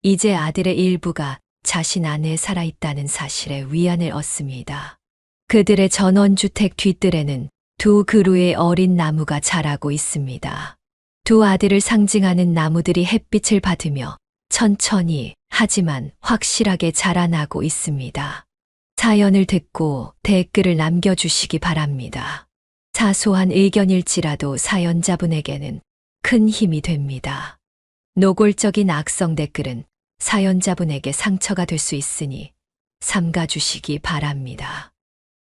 이제 아들의 일부가 자신 안에 살아있다는 사실에 위안을 얻습니다. 그들의 전원주택 뒤뜰에는 두 그루의 어린 나무가 자라고 있습니다. 두 아들을 상징하는 나무들이 햇빛을 받으며 천천히 하지만 확실하게 자라나고 있습니다. 사연을 듣고 댓글을 남겨주시기 바랍니다. 사소한 의견일지라도 사연자분에게는 큰 힘이 됩니다. 노골적인 악성 댓글은 사연자분에게 상처가 될 수 있으니 삼가주시기 바랍니다.